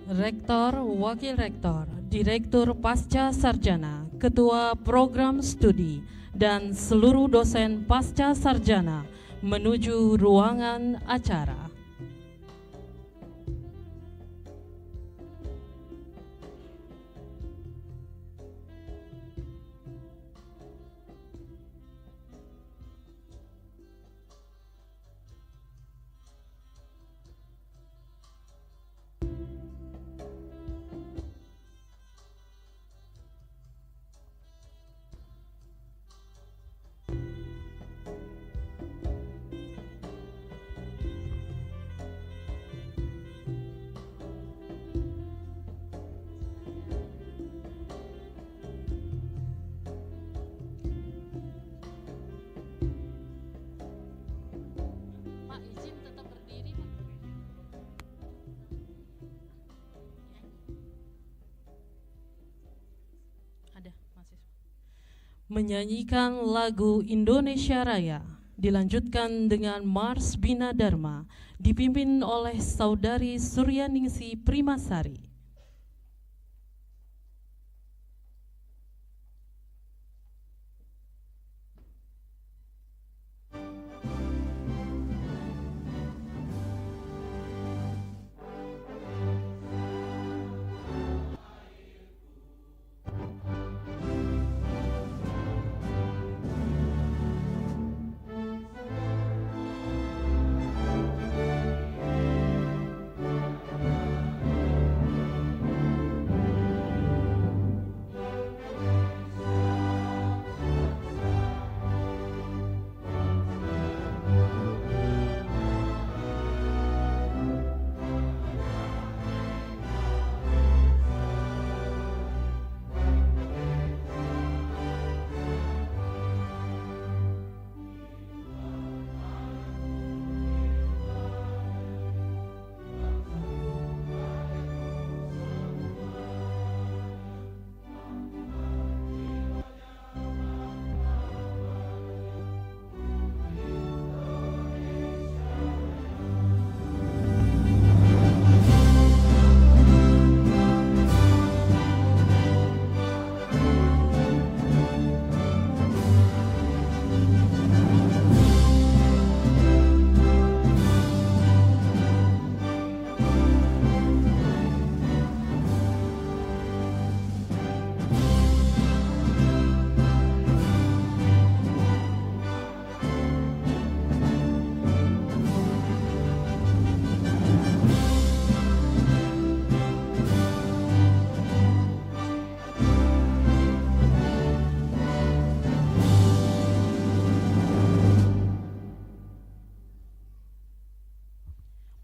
Rektor, Wakil Rektor, Direktur Pasca Sarjana, Ketua Program Studi, dan seluruh dosen Pasca Sarjana menuju ruangan acara. Menyanyikan lagu Indonesia Raya, dilanjutkan dengan Mars Bina Dharma, dipimpin oleh Saudari Suryaningsi Primasari.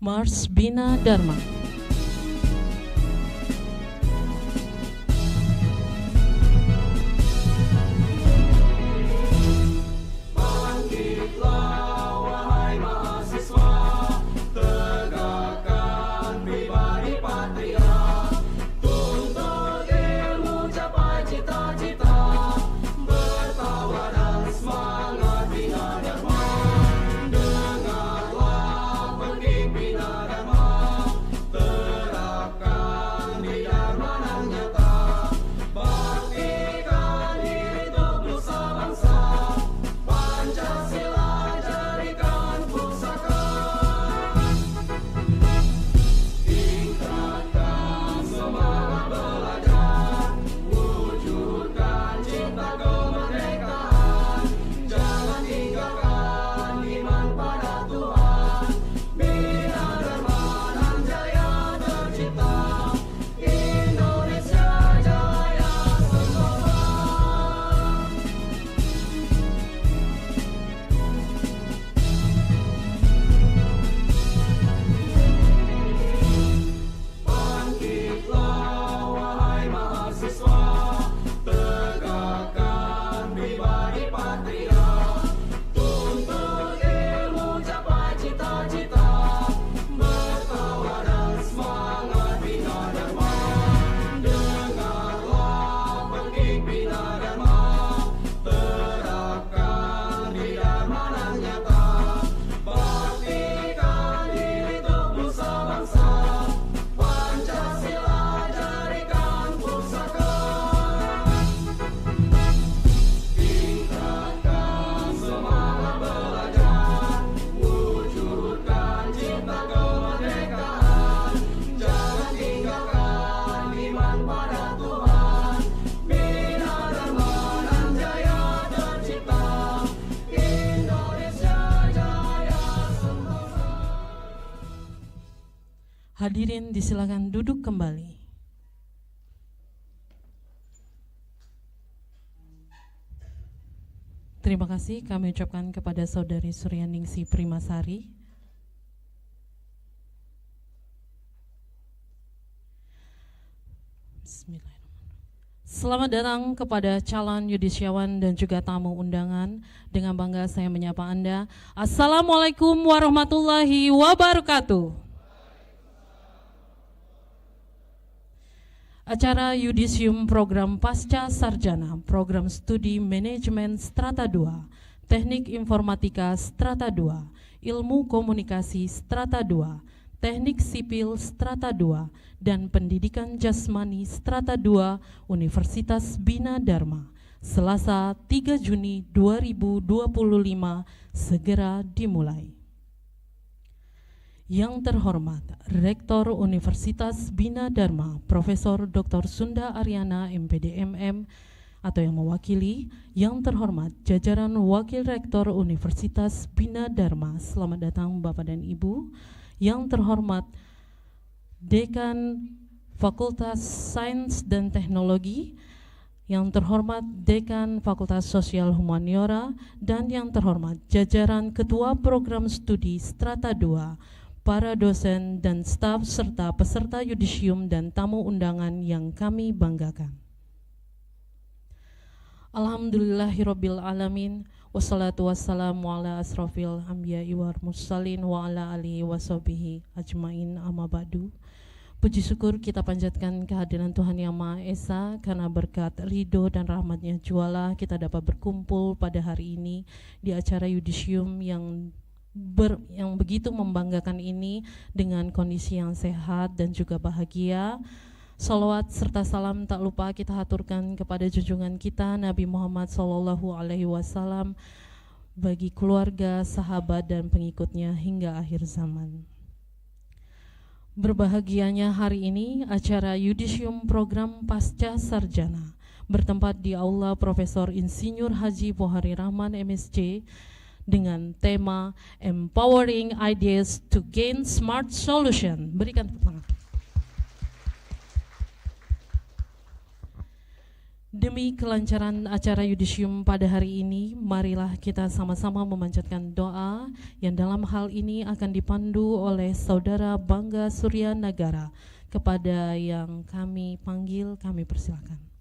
Mars Bina Dharma. Tingkatkan semangat belajar, wujudkan Hadirin disilakan duduk kembali. Terima kasih kami ucapkan kepada Saudari Suryaningsih Primasari. Bismillahirrahmanirrahim. Selamat datang kepada calon yudisiawan dan juga tamu undangan. Dengan bangga saya menyapa Anda. Assalamualaikum warahmatullahi wabarakatuh. Acara Yudisium Program Pasca Sarjana, Program Studi Manajemen Strata 2, Teknik Informatika Strata 2, Ilmu Komunikasi Strata 2, Teknik Sipil Strata 2, dan Pendidikan Jasmani Strata 2 Universitas Bina Dharma, Selasa 3 Juni 2025, segera dimulai. Yang terhormat Rektor Universitas Bina Dharma Profesor Dr. Sunda Aryana MPD MM atau yang mewakili, yang terhormat jajaran Wakil Rektor Universitas Bina Dharma, selamat datang Bapak dan Ibu. Yang terhormat Dekan Fakultas Sains dan Teknologi, yang terhormat Dekan Fakultas Sosial Humaniora, dan yang terhormat jajaran Ketua Program Studi Strata 2, para dosen dan staf serta peserta yudisium dan tamu undangan yang kami banggakan. Alhamdulillahirabbil alamin, wassalatu wassalamu ala asrofil anbiya'i wal mursalin wa ala alihi washabihi ajmain, amma ba'du. Puji syukur kita panjatkan kehadiran Tuhan Yang Maha Esa, karena berkat ridho dan rahmatnya jualah kita dapat berkumpul pada hari ini di acara yudisium yang begitu membanggakan ini dengan kondisi yang sehat dan juga bahagia. Salawat serta salam tak lupa kita haturkan kepada junjungan kita Nabi Muhammad SAW, bagi keluarga, sahabat dan pengikutnya hingga akhir zaman. Berbahagianya hari ini acara Yudisium Program Pasca Sarjana bertempat di Aula Profesor Insinyur Haji Bohari Rahman MSc dengan tema Empowering Ideas to Gain Smart Solution. Berikan tepuk tangan. Demi kelancaran acara yudisium pada hari ini, marilah kita sama-sama memanjatkan doa yang dalam hal ini akan dipandu oleh Saudara Bangga Surya Nagara. Kepada yang kami panggil, kami persilakan.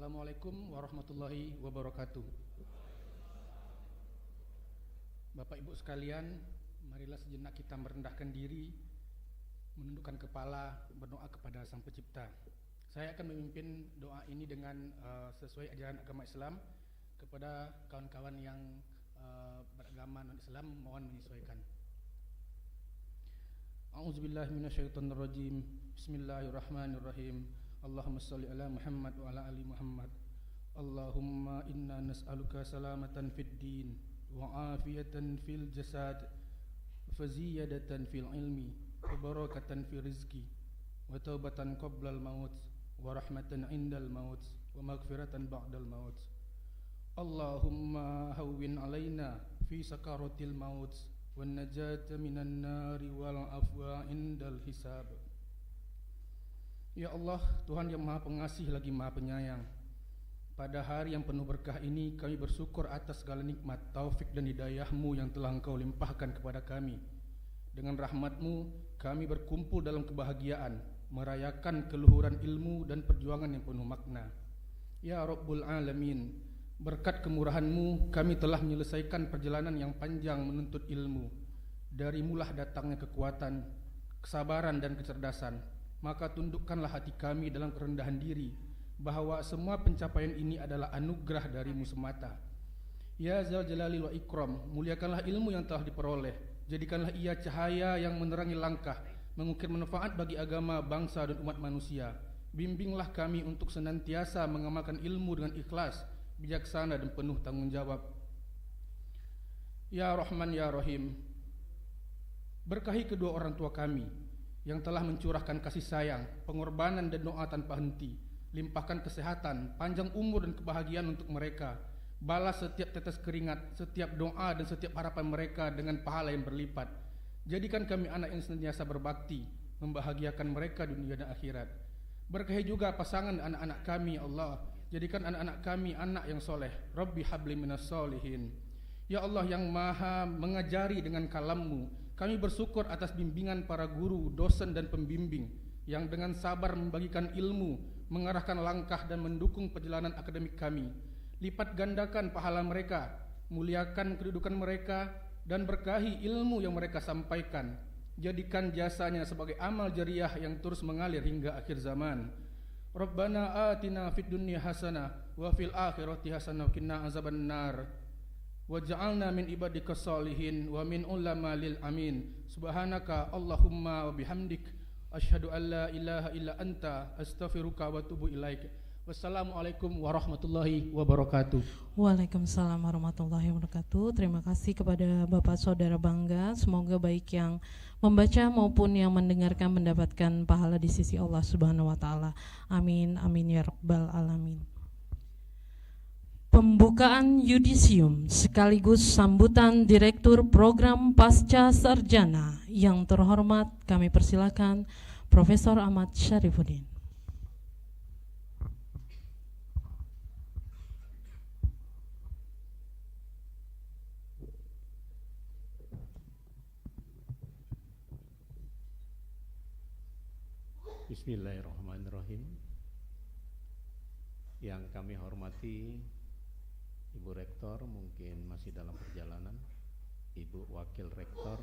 Assalamualaikum warahmatullahi wabarakatuh. Bapak Ibu sekalian, marilah sejenak kita merendahkan diri, menundukkan kepala, berdoa kepada Sang Pencipta. Saya akan memimpin doa ini dengan sesuai ajaran agama Islam. Kepada kawan-kawan yang beragama non-Islam, mohon menyesuaikan. A'udzubillahi minasyaitonirrajim. Bismillahirrahmanirrahim. Allahumma salli ala Muhammad wa ala ali Muhammad. Allahumma inna nas'aluka salamatan fid din wa afiyatan fil jasad wa ziyadatan fil ilmi wa barakatan fil rizqi wa taubatan qablal maut wa rahmatan indal maut wa maghfiratan ba'dal maut. Allahumma hawwin alaina fi sakaratil maut wan najata minan nari wal afwa indal hisab. Ya Allah, Tuhan yang Maha Pengasih lagi Maha Penyayang, pada hari yang penuh berkah ini kami bersyukur atas segala nikmat, taufik dan hidayah-Mu yang telah Engkau limpahkan kepada kami. Dengan rahmat-Mu kami berkumpul dalam kebahagiaan, merayakan keluhuran ilmu dan perjuangan yang penuh makna. Ya Rabbul Alamin, berkat kemurahan-Mu kami telah menyelesaikan perjalanan yang panjang menuntut ilmu. Dari mulah datangnya kekuatan, kesabaran dan kecerdasan. Maka tundukkanlah hati kami dalam kerendahan diri, bahwa semua pencapaian ini adalah anugerah dari-Mu semata. Ya Zal Jalali wa Ikram, muliakanlah ilmu yang telah diperoleh, jadikanlah ia cahaya yang menerangi langkah, mengukir manfaat bagi agama, bangsa dan umat manusia. Bimbinglah kami untuk senantiasa mengamalkan ilmu dengan ikhlas, bijaksana dan penuh tanggung jawab. Ya Rahman ya Rahim, berkahi kedua orang tua kami yang telah mencurahkan kasih sayang, pengorbanan dan doa tanpa henti. Limpahkan kesehatan, panjang umur dan kebahagiaan untuk mereka. Balas setiap tetes keringat, setiap doa dan setiap harapan mereka dengan pahala yang berlipat. Jadikan kami anak yang senantiasa berbakti, membahagiakan mereka dunia dan akhirat. Berkahi juga pasangan anak-anak kami, ya Allah. Jadikan anak-anak kami anak yang soleh. Rabbi habli minas solihin. Ya Allah yang maha mengajari dengan kalam-Mu, kami bersyukur atas bimbingan para guru, dosen dan pembimbing yang dengan sabar membagikan ilmu, mengarahkan langkah dan mendukung perjalanan akademik kami. Lipat gandakan pahala mereka, muliakan kedudukan mereka, dan berkahi ilmu yang mereka sampaikan. Jadikan jasanya sebagai amal jariah yang terus mengalir hingga akhir zaman. Rabbana atina fid dunya hasanah wa fil akhirati hasanah wa qina azabannar. Waj'alna min ibadikas sholihin wa min ulama lil amin. Subhanaka Allahumma wa bihamdik asyhadu an la ilaha illa anta astaghfiruka wa atubu ilaik. Wassalamualaikum warahmatullahi wabarakatuh. Waalaikumsalam warahmatullahi wabarakatuh. Terima kasih kepada Bapak Saudara Bangga. Semoga baik yang membaca maupun yang mendengarkan mendapatkan pahala di sisi Allah Subhanahu wa taala. Amin amin ya rabbal alamin. Pembukaan yudisium sekaligus sambutan Direktur Program Pasca Sarjana yang terhormat kami persilakan Profesor Ahmad Syarifuddin. Bismillahirrahmanirrahim. Yang kami hormati Ibu Rektor, mungkin masih dalam perjalanan, Ibu Wakil Rektor,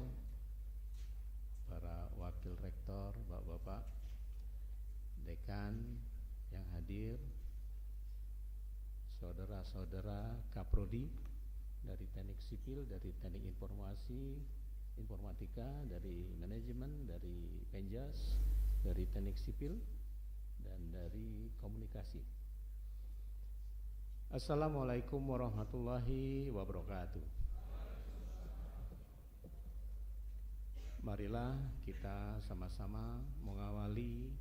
para Wakil Rektor, Bapak-bapak, Dekan yang hadir, saudara-saudara Kaprodi dari Teknik Sipil, dari Teknik Informasi, Informatika, dari Manajemen, dari Penjas, dari Teknik Sipil, dan dari Komunikasi. Assalamualaikum warahmatullahi wabarakatuh. Marilah kita sama-sama mengawali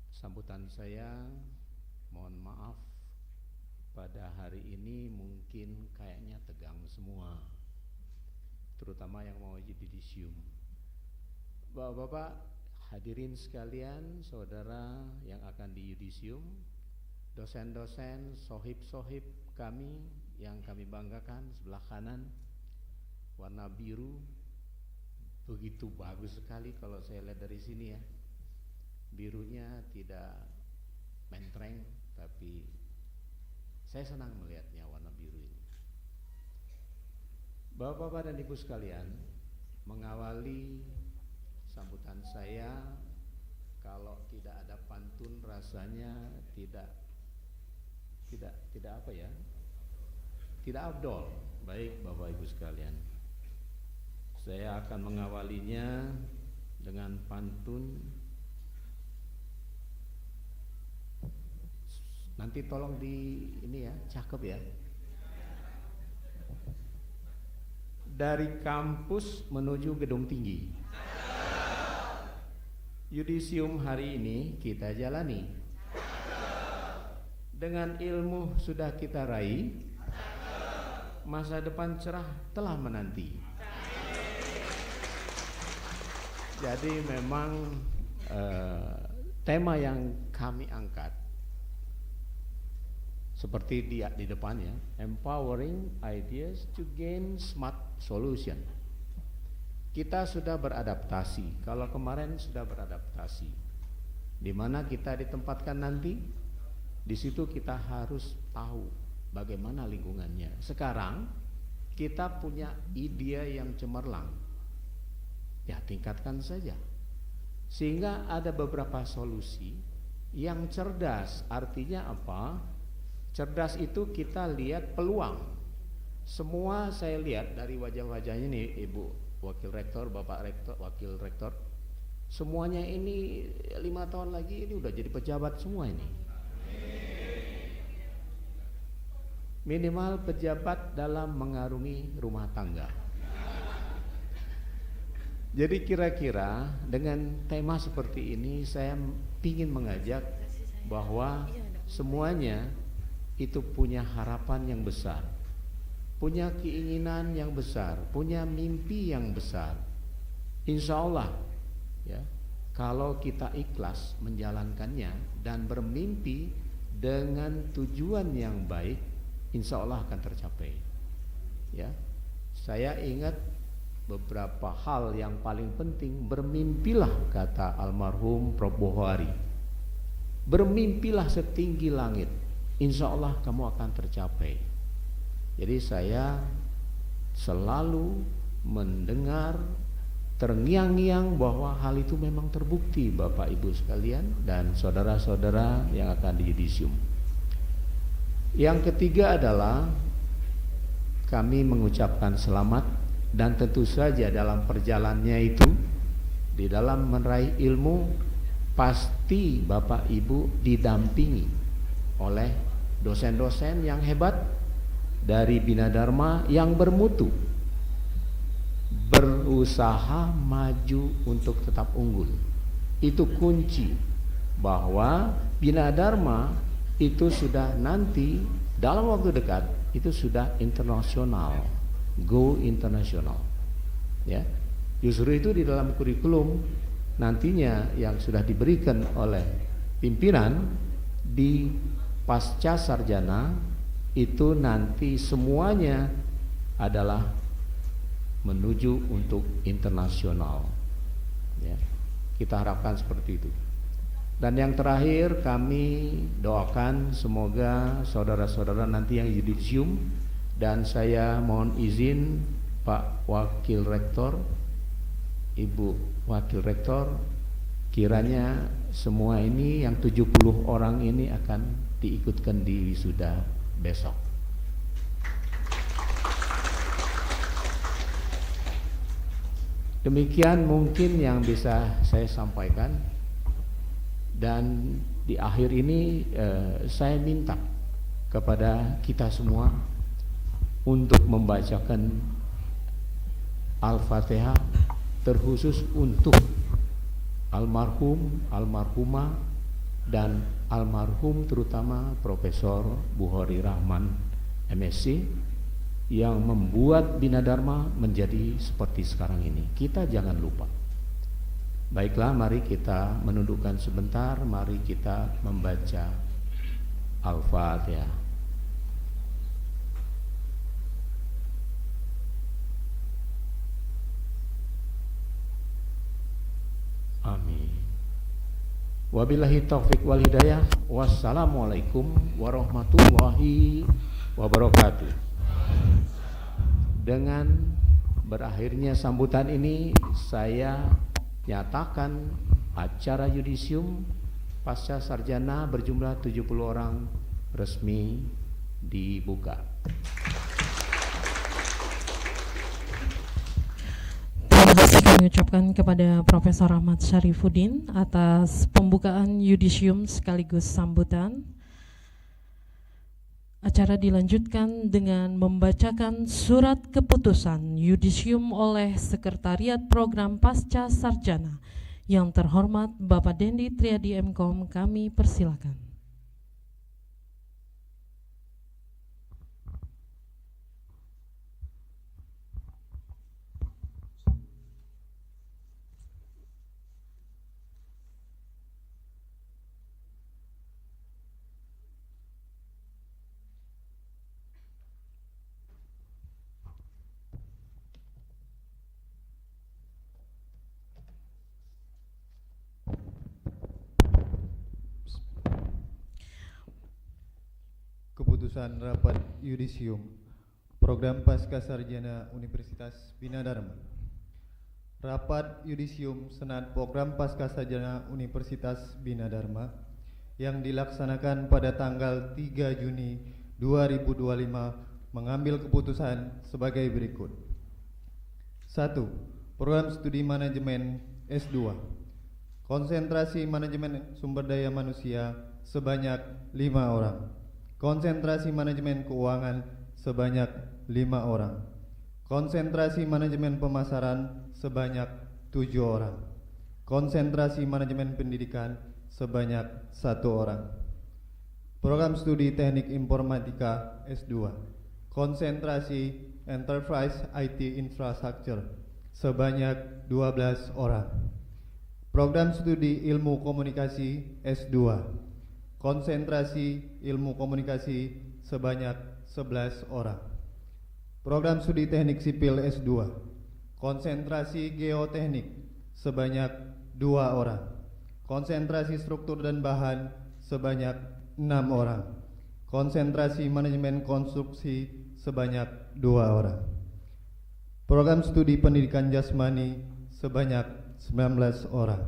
sambutan saya. Mohon maaf pada hari ini mungkin kayaknya tegang semua, terutama yang mau yudisium. Bapak-bapak, hadirin sekalian, saudara yang akan di yudisium, dosen-dosen, sohib-sohib kami yang kami banggakan, sebelah kanan warna biru, begitu bagus sekali kalau saya lihat dari sini ya. Birunya tidak mentereng, tapi saya senang melihatnya warna biru ini. Bapak-bapak dan ibu sekalian, mengawali sambutan saya, kalau tidak ada pantun rasanya tidak apa ya, tidak afdol. Baik Bapak Ibu sekalian, saya akan mengawalinya dengan pantun. Nanti tolong di ini ya, cakep ya. Dari kampus menuju gedung tinggi, yudisium hari ini kita jalani. Dengan ilmu sudah kita raih, masa depan cerah telah menanti. Jadi memang tema yang kami angkat seperti di depannya, empowering ideas to gain smart solution. Kita sudah beradaptasi. Kalau kemarin sudah beradaptasi, di mana kita ditempatkan nanti, di situ kita harus tahu bagaimana lingkungannya. Sekarang kita punya ide yang cemerlang, ya tingkatkan saja. Sehingga ada beberapa solusi yang cerdas. Artinya apa? Cerdas itu kita lihat peluang. Semua saya lihat dari wajah-wajahnya nih, Ibu Wakil Rektor, Bapak Rektor, Wakil Rektor, semuanya ini 5 tahun lagi ini udah jadi pejabat semua ini. Minimal pejabat dalam mengarungi rumah tangga. Jadi kira-kira dengan tema seperti ini saya ingin mengajak bahwa semuanya itu punya harapan yang besar, punya keinginan yang besar, punya mimpi yang besar. Insya Allah ya, kalau kita ikhlas menjalankannya dan bermimpi dengan tujuan yang baik, insya Allah akan tercapai. Ya, saya ingat beberapa hal yang paling penting. Bermimpilah, kata almarhum Prof. Bukhari, bermimpilah setinggi langit, insya Allah kamu akan tercapai. Jadi saya selalu mendengar terngiang-ngiang bahwa hal itu memang terbukti, Bapak Ibu sekalian dan saudara-saudara yang akan di yudisium. Yang ketiga adalah kami mengucapkan selamat, dan tentu saja dalam perjalanannya itu, di dalam meraih ilmu, pasti Bapak Ibu didampingi oleh dosen-dosen yang hebat dari Bina Dharma yang bermutu, berusaha maju untuk tetap unggul. Itu kunci bahwa Bina Dharma itu sudah nanti dalam waktu dekat itu sudah internasional, go internasional. Ya, justru itu di dalam kurikulum nantinya yang sudah diberikan oleh pimpinan di pasca sarjana itu nanti semuanya adalah menuju untuk internasional. Ya, kita harapkan seperti itu. Dan yang terakhir, kami doakan semoga saudara-saudara nanti yang yudisium, dan saya mohon izin Pak Wakil Rektor, Ibu Wakil Rektor, kiranya semua ini yang 70 orang ini akan diikutkan di wisuda besok. Demikian mungkin yang bisa saya sampaikan. Dan di akhir ini saya minta kepada kita semua untuk membacakan Al-Fatihah, terkhusus untuk almarhum, almarhumah, dan almarhum terutama Profesor Bukhari Rahman MSc yang membuat Bina Dharma menjadi seperti sekarang ini. Kita jangan lupa. Baiklah, mari kita menundukkan sebentar, mari kita membaca Al-Fatihah. Amin. Wabillahi taufik wal hidayah. Wassalamualaikum warahmatullahi wabarakatuh. Dengan berakhirnya sambutan ini, saya nyatakan acara yudisium pasca sarjana berjumlah 70 orang resmi dibuka. Terima kasih kami ucapkan kepada Profesor Ahmad Syarifuddin atas pembukaan yudisium sekaligus sambutan. Acara dilanjutkan dengan membacakan surat keputusan yudisium oleh Sekretariat Program Pasca Sarjana. Yang terhormat Bapak Dendi Triadi MKom, kami persilakan. Keputusan rapat yudisium Program Pasca Sarjana Universitas Bina Dharma. Rapat yudisium Senat Program Pasca Sarjana Universitas Bina Dharma yang dilaksanakan pada tanggal 3 Juni 2025 mengambil keputusan sebagai berikut. 1. Program Studi Manajemen S2, konsentrasi manajemen sumber daya manusia sebanyak 5 orang. Konsentrasi manajemen keuangan sebanyak 5 orang. Konsentrasi manajemen pemasaran sebanyak 7 orang. Konsentrasi manajemen pendidikan sebanyak 1 orang. Program studi teknik informatika S2. Konsentrasi enterprise IT infrastructure sebanyak 12 orang. Program studi ilmu komunikasi S2. Konsentrasi ilmu komunikasi sebanyak 11 orang. Program studi teknik sipil S2. Konsentrasi geoteknik sebanyak 2 orang. Konsentrasi struktur dan bahan sebanyak 6 orang. Konsentrasi manajemen konstruksi sebanyak 2 orang. Program studi pendidikan jasmani sebanyak 19 orang.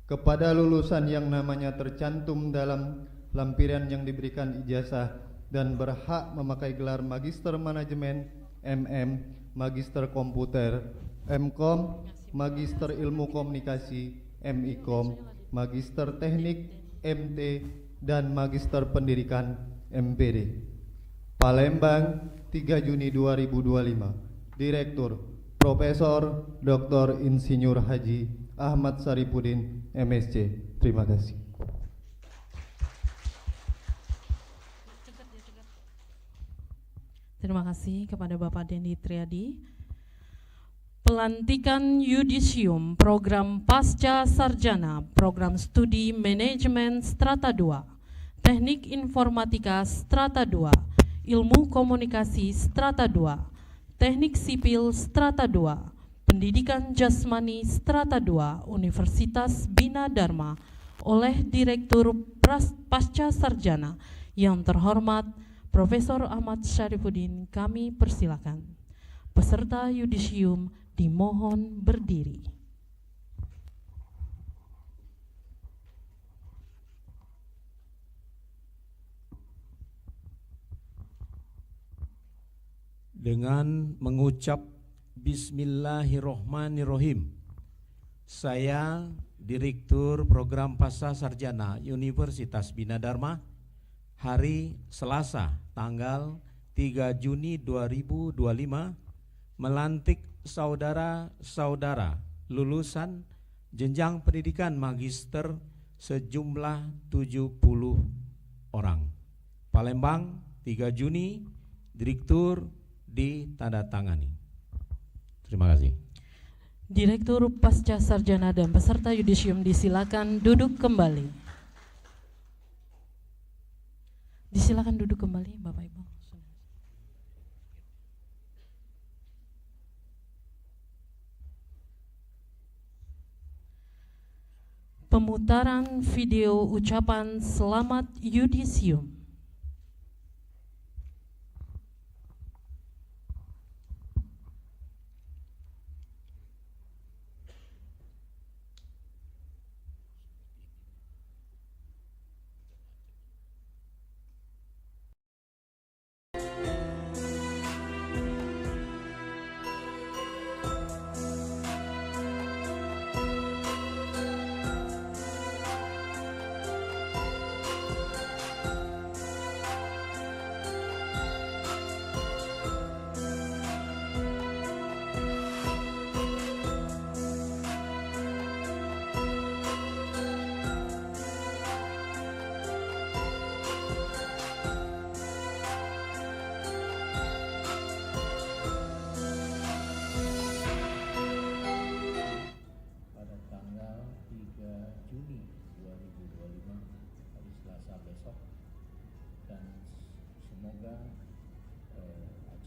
Kepada lulusan yang namanya tercantum dalam lampiran yang diberikan ijazah dan berhak memakai gelar Magister Manajemen, MM, Magister Komputer, MKom, Magister Ilmu Komunikasi, MIKom, Magister Teknik, MT, dan Magister Pendidikan, MPD. Palembang, 3 Juni 2025. Direktur Profesor Dr. Insinyur Haji Ahmad Saripudin, MSc. Terima kasih. Terima kasih kepada Bapak Dendi Triadi. Pelantikan Yudisium Program Pasca Sarjana Program Studi Manajemen Strata 2, Teknik Informatika Strata 2, Ilmu Komunikasi Strata 2, Teknik Sipil Strata 2, Pendidikan Jasmani Strata 2, Universitas Bina Dharma oleh Direktur Pasca Sarjana yang terhormat Profesor Ahmad Saripudin, kami persilakan. Peserta yudisium dimohon berdiri. Dengan mengucap Bismillahirrohmanirrohim, saya Direktur Program Pasca Sarjana Universitas Bina Dharma, hari Selasa tanggal 3 Juni 2025 melantik saudara-saudara lulusan jenjang pendidikan magister sejumlah 70 orang. Palembang, 3 Juni, Direktur ditandatangani. Terima kasih. Direktur Pasca Sarjana dan peserta yudisium disilakan duduk kembali. Disilakan duduk kembali, Bapak Ibu. Pemutaran video ucapan selamat yudisium.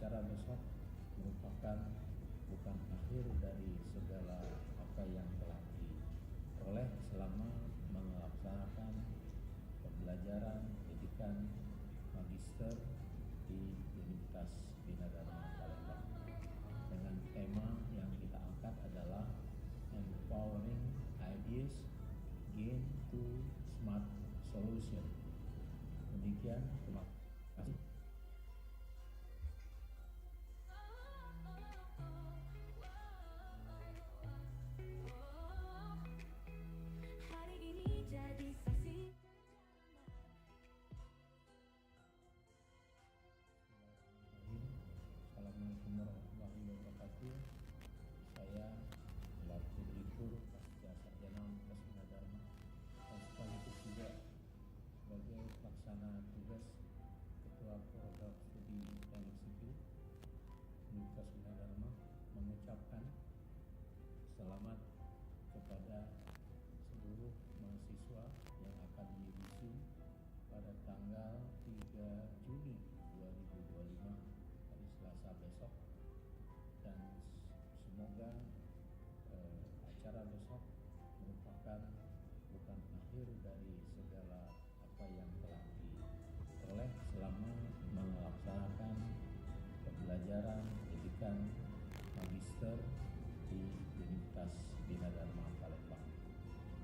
Acara besok merupakan bukan akhir dari segala apa yang telah diperoleh selama melaksanakan pembelajaran pendidikan magister di Universitas Bina Dharma Palembang dengan tema yang kita angkat adalah Empowering Ideas Gain to Smart Solution. Demikian, terima kasih. Assalamualaikum warahmatullahi wabarakatuh. Saya pelajaran pendidikan magister di Universitas Bina Dharma Palembang.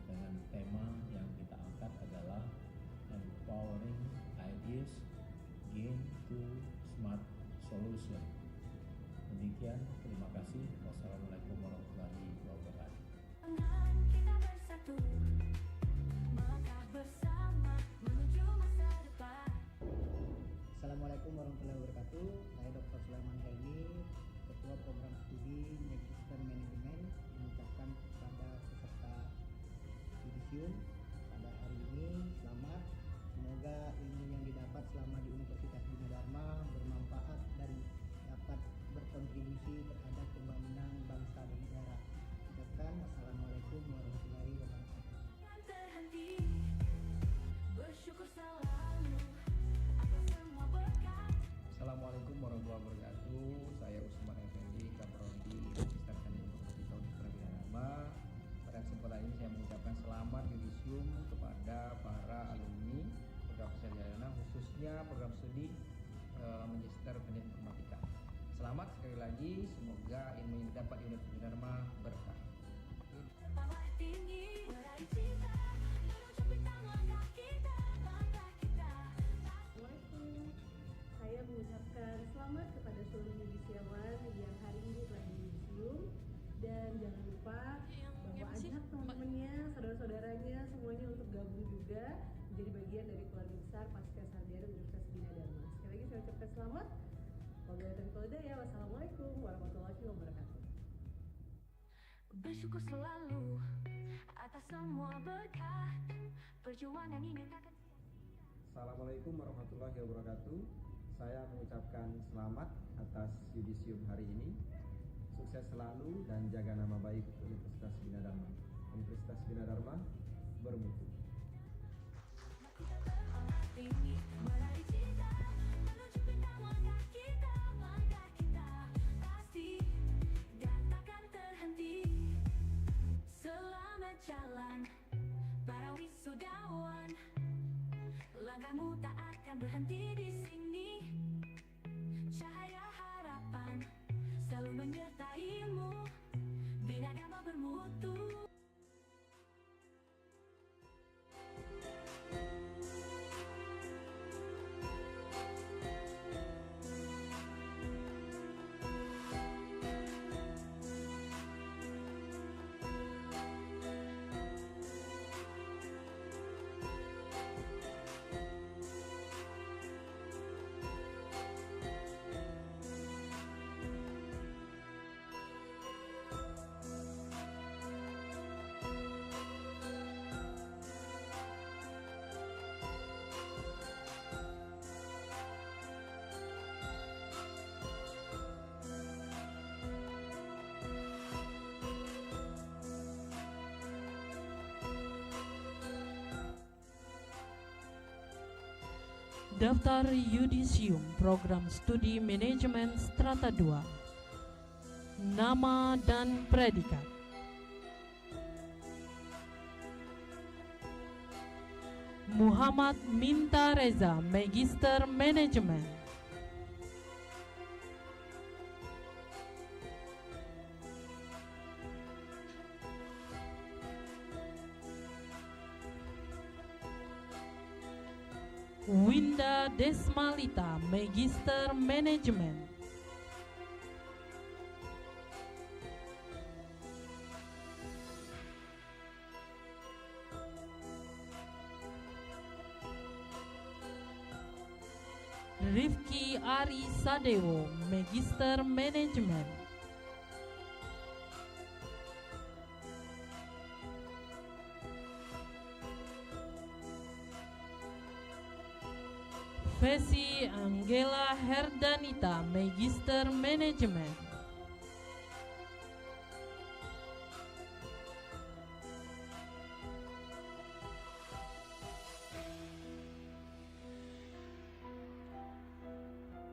Dengan tema yang kita angkat adalah Empowering Ideas Gain to Smart Solution. Demikian, terima kasih. Wassalamualaikum warahmatullahi wabarakatuh. Kita bersatu, melangkah bersama menuju masa depan. Assalamualaikum warahmatullahi wabarakatuh. Saya Dr. Sulaiman Helmi, Ketua Program Studi Magister Manajemen, mengucapkan kepada peserta yudisium pada hari ini selamat. Semoga ilmu yang didapat selama di Universitas Bina Dharma bermanfaat dan dapat berkontribusi terhadap pembangunan bangsa dan negara. Ucapkan wassalamualaikum warahmatullahi wabarakatuh. Terhenti, bersyukur selalu atas semua berkat. Assalamualaikum warahmatullahi wabarakatuh. Saya Usman Effendi, Kaprodi Magister Teknik Informatika Universitas Bina Dharma. Pada kesempatan ini saya mengucapkan selamat yudisium kepada para alumni program sarjana, khususnya program studi Magister Teknik Informatika. Selamat sekali lagi, semoga ilmu yang didapat di Universitas Bina Dharma berkah. Tambah tinggi, meraih cita, menuju bintang langkah kita, bangga kita. Assalamualaikum. Saya mengucapkan selamat kepada seluruh yudisiawan yang hari ini telah di yudisium, dan jangan lupa bahwa ajak teman-temannya, saudara-saudaranya semuanya untuk gabung juga menjadi bagian dari keluarga besar Pasca Sarjana Universitas Bina Dharma. Sekali lagi saya ucapkan selamat. Wassalamualaikum warahmatullahi wabarakatuh. Bersyukur selalu atas semua berkat, perjuangan ini takkan. Assalamualaikum warahmatullahi wabarakatuh. Saya mengucapkan selamat atas yudisium hari ini. Sukses selalu dan jaga nama baik Universitas Bina Dharma. Universitas Bina Dharma bermutu. Kita berolah tinggi, meraih cita, menuju bintang langkah kita, bangga kita. Pasti dan takkan terhenti. Selamat jalan para wisudawan, langkahmu tak akan berhenti di sini. Cahaya harapan selalu menyertaimu, Bina Dharma bermutu. Daftar Yudisium Program Studi Manajemen Strata 2. Nama dan predikat. Muhammad Minta Reza, Magister Manajemen. Winda Desmalita, Magister Manajemen. Rifki Ari Sadewo, Magister Manajemen. Fesi Angela Herdanita, Magister Manajemen.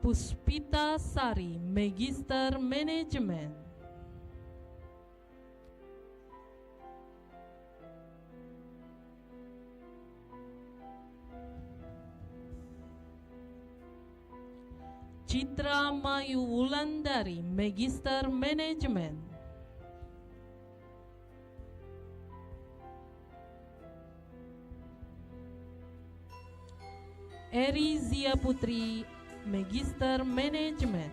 Puspita Sari, Magister Manajemen. Citra Mayu Wulandari, Magister Manajemen. Eri Zia Putri, Magister Manajemen.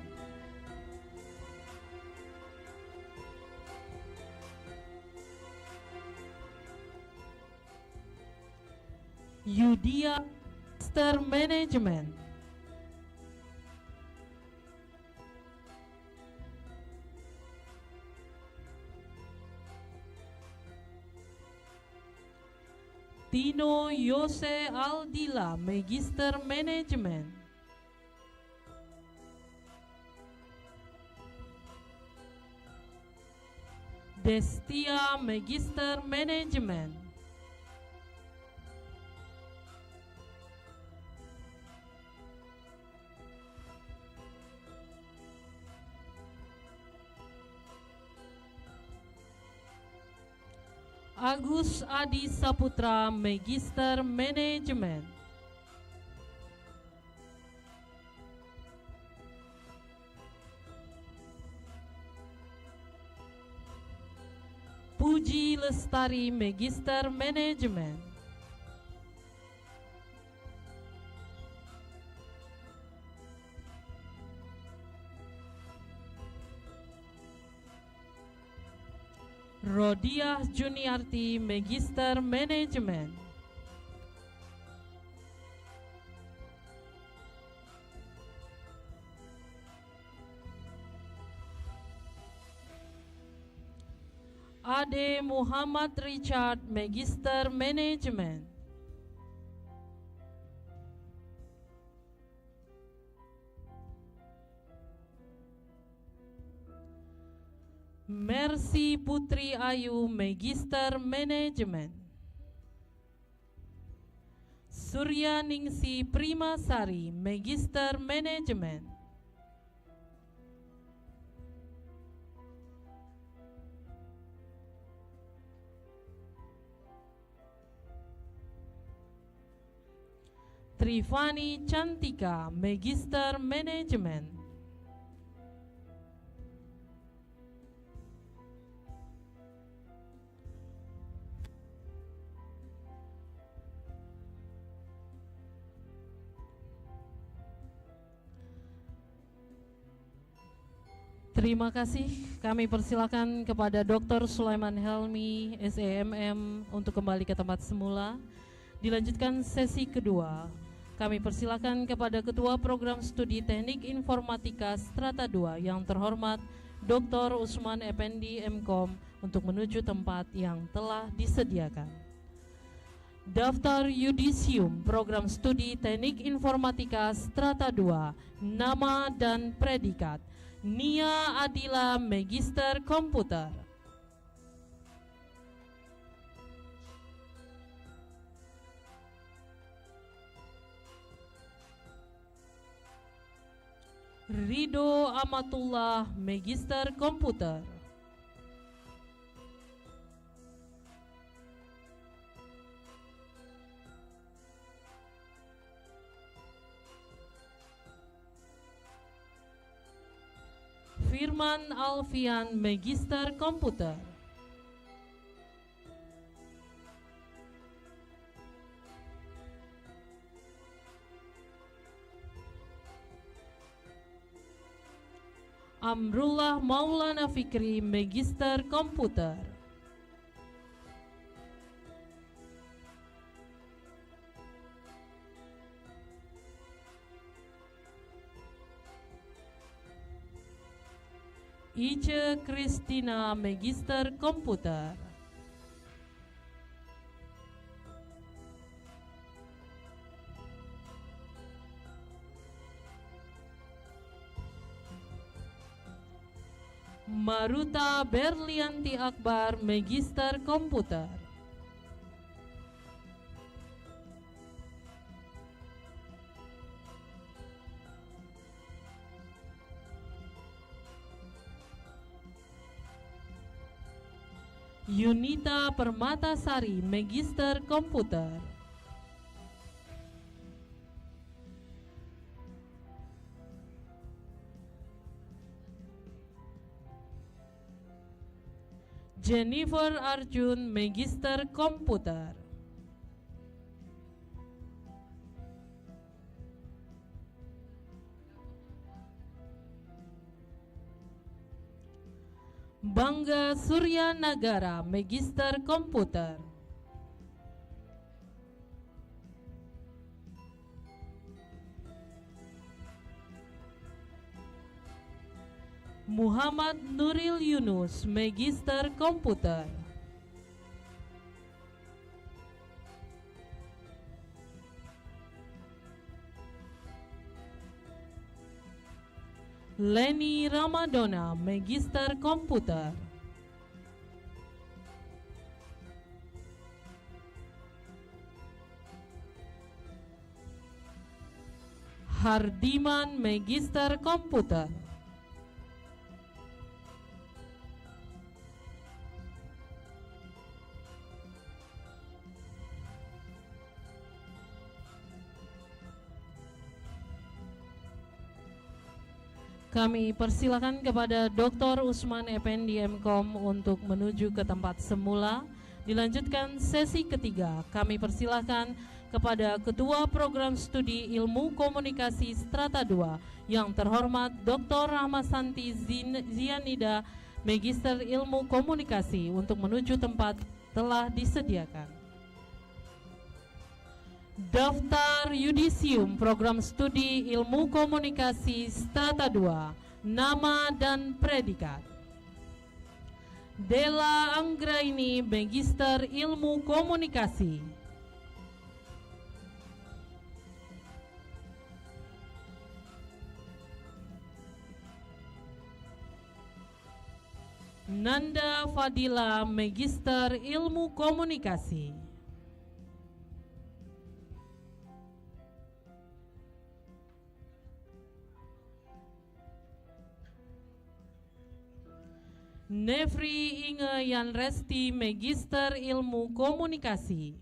Yudia, Magister Manajemen. Tino Yose Aldila, Magister Manajemen. Destia, Magister Manajemen. Agus Adi Saputra, Magister Manajemen. Puji Lestari, Magister Manajemen. Rodiah Juniarti, Magister Manajemen. Ade Muhammad Richard, Magister Manajemen. Mercy Putri Ayu, Magister Manajemen. Surya Ningsi Primasari, Magister Manajemen. Trifani Cantika, Magister Manajemen. Terima kasih. Kami persilakan kepada Dr. Sulaiman Helmi, SEMM, untuk kembali ke tempat semula. Dilanjutkan sesi kedua. Kami persilakan kepada Ketua Program Studi Teknik Informatika Strata 2 yang terhormat Dr. Usman Effendi, MKom, untuk menuju tempat yang telah disediakan. Daftar Yudisium Program Studi Teknik Informatika Strata 2, nama dan predikat Nia Adila, Magister Komputer. Rido Amatullah, Magister Komputer. Firman Alfian, Magister Komputer. Amrullah Maulana Fikri, Magister Komputer. Ice Kristina, Magister Komputer. Maruta Berlianti Akbar, Magister Komputer. Yunita Permatasari, Magister Komputer. Jennifer Arjun, Magister Komputer. Bangga Surya Nagara, Magister Komputer. Muhammad Nuril Yunus, Magister Komputer. Leni Ramadona, Magister Komputer. Hardiman, Magister Komputer. Kami persilakan kepada Dr. Usman Effendi MKom untuk menuju ke tempat semula. Dilanjutkan sesi ketiga. Kami persilakan kepada Ketua Program Studi Ilmu Komunikasi Strata 2 yang terhormat Dr. Rahmasanti Zianida, Magister Ilmu Komunikasi untuk menuju tempat telah disediakan. Daftar Yudisium Program Studi Ilmu Komunikasi Strata 2, nama dan predikat. Della Anggraini, Magister Ilmu Komunikasi. Nanda Fadila, Magister Ilmu Komunikasi. Nefri Inge Yanresti, Magister Ilmu Komunikasi.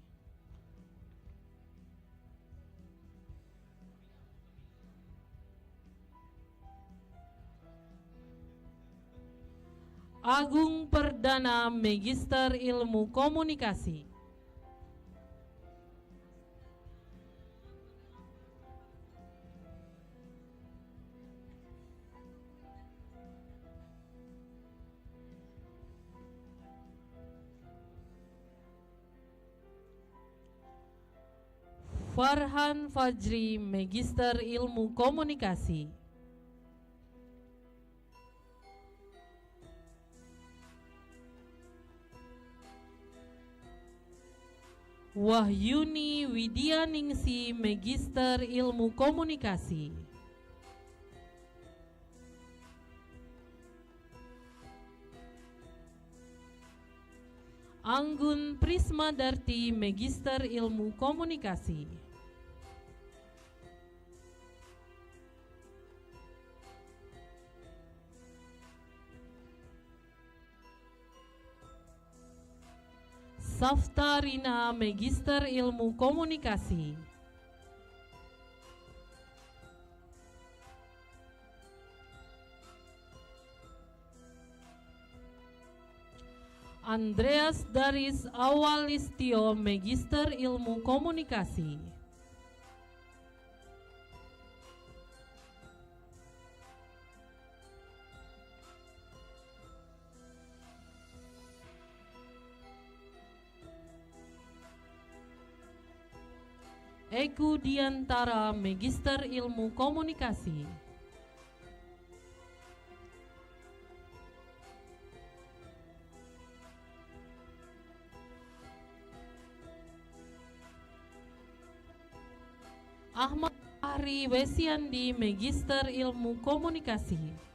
Agung Perdana, Magister Ilmu Komunikasi. Farhan Fajri, Magister Ilmu Komunikasi. Wahyuni Widyaningsi, Magister Ilmu Komunikasi. Anggun Prismadarti, Magister Ilmu Komunikasi. Saftarina, Magister Ilmu Komunikasi. Andreas Daris Awalistio, Magister Ilmu Komunikasi. Eko Diantara, Magister Ilmu Komunikasi. Ahmad Fahri Wesiandi, Magister Ilmu Komunikasi.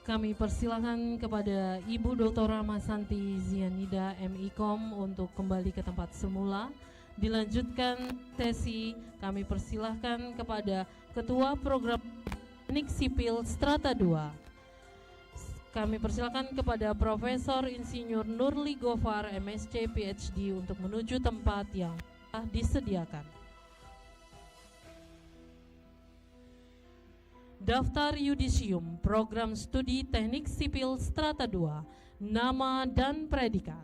Kami persilakan kepada Ibu Dr. Rahmasanti Zianida MIKOM untuk kembali ke tempat semula. Dilanjutkan sesi, kami persilahkan kepada Ketua Program Teknik Sipil Strata 2. kami persilakan kepada Profesor Insinyur Nurli Gofar, MSc PhD untuk menuju tempat yang telah disediakan. Daftar Yudisium Program Studi Teknik Sipil Strata 2, nama dan predikat: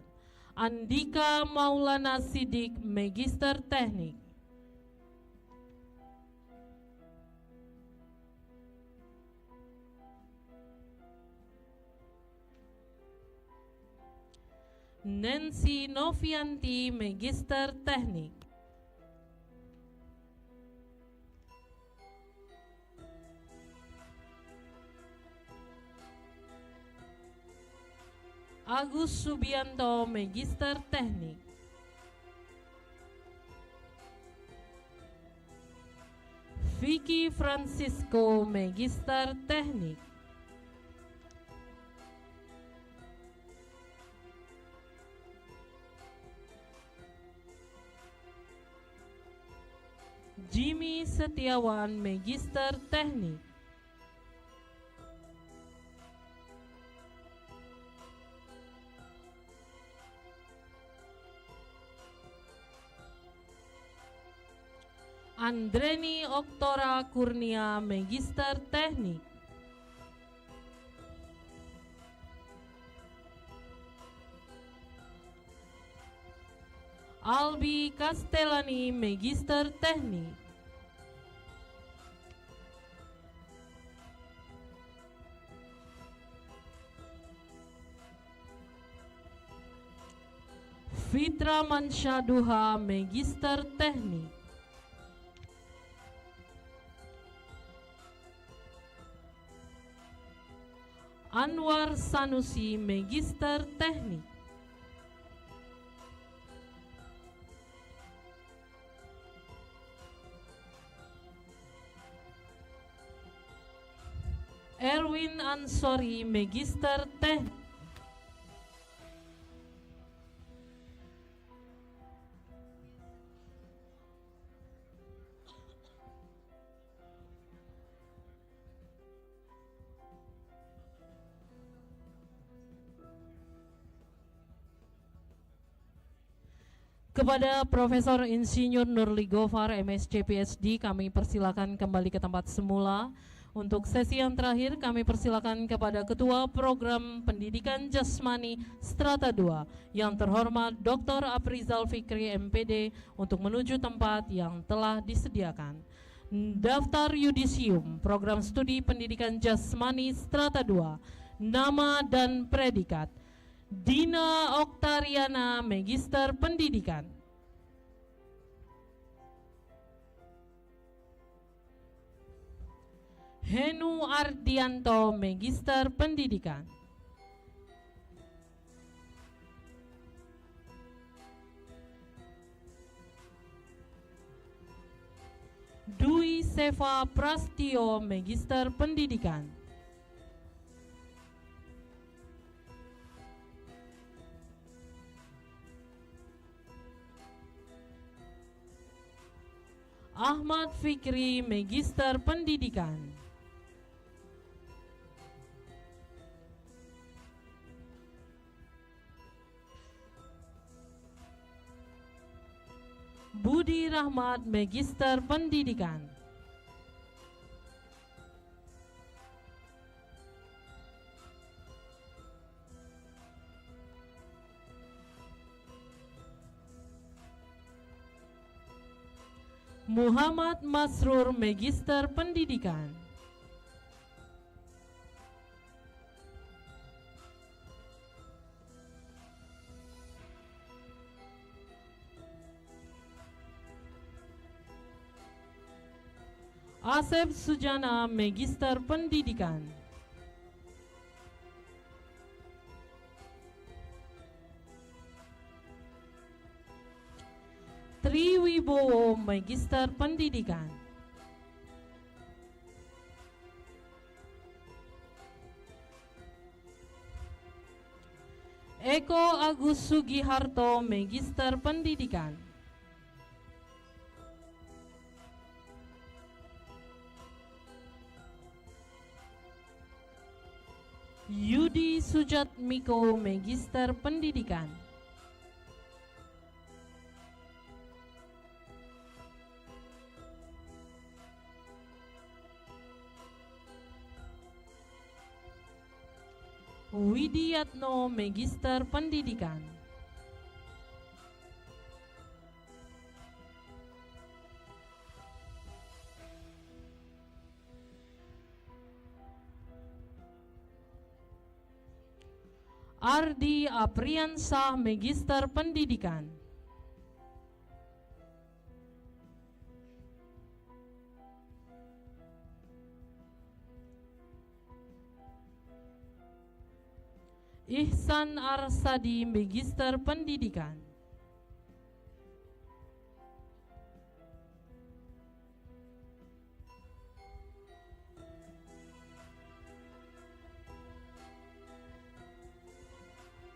Andika Maulana Sidik, Magister Teknik. Nancy Novianti, Magister Teknik. Agus Subianto, Magister Teknik. Vicky Francisco, Magister Teknik. Jimmy Setiawan, Magister Teknik. Andreni Oktora Kurnia, Magister Teknik. Albi Castellani, Magister Teknik. Fitra Mansyaduha, Magister Teknik. Anwar Sanusi, Magister Teknik. Erwin Ansori, Magister Teknik. Kepada Profesor Insinyur Nurli Gofar, MSc PhD, kami persilakan kembali ke tempat semula. Untuk sesi yang terakhir, kami persilakan kepada Ketua Program Pendidikan Jasmani Strata 2, yang terhormat Dr. Aprizal Fikri, MPD, untuk menuju tempat yang telah disediakan. Daftar Yudisium Program Studi Pendidikan Jasmani Strata 2, nama dan predikat: Dina Oktariana, Magister Pendidikan. Henu Ardianto, Magister Pendidikan. Dwi Seva Prastio, Magister Pendidikan. Ahmad Fikri, Magister Pendidikan. Budi Rahmat, Magister Pendidikan. Muhammad Masrur, Magister Pendidikan. Asep Sujana, Magister Pendidikan. Tri Wibowo, Magister Pendidikan. Eko Agus Sugiharto, Magister Pendidikan. Yudi Sujatmiko, Magister Pendidikan. Widiyatno, Magister Pendidikan. Ardi Apriansah, Magister Pendidikan. Ihsan Arsadi, Magister Pendidikan.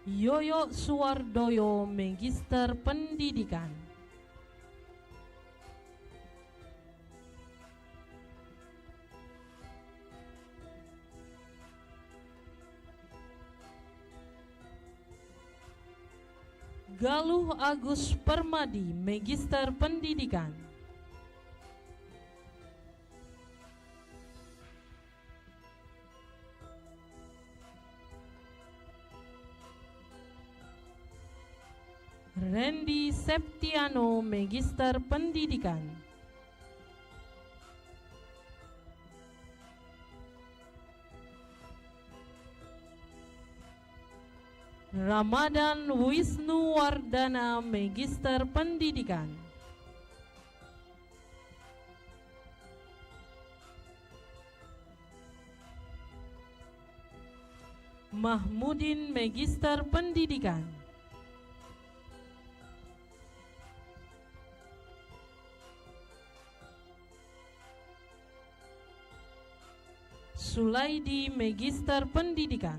Yoyo Suwardoyo, Magister Pendidikan. Galuh Agus Permadi, Magister Pendidikan. Randy Septiano, Magister Pendidikan. Ramadan Wisnu Wardana, Magister Pendidikan. Mahmudin, Magister Pendidikan. Sulaidi, Magister Pendidikan.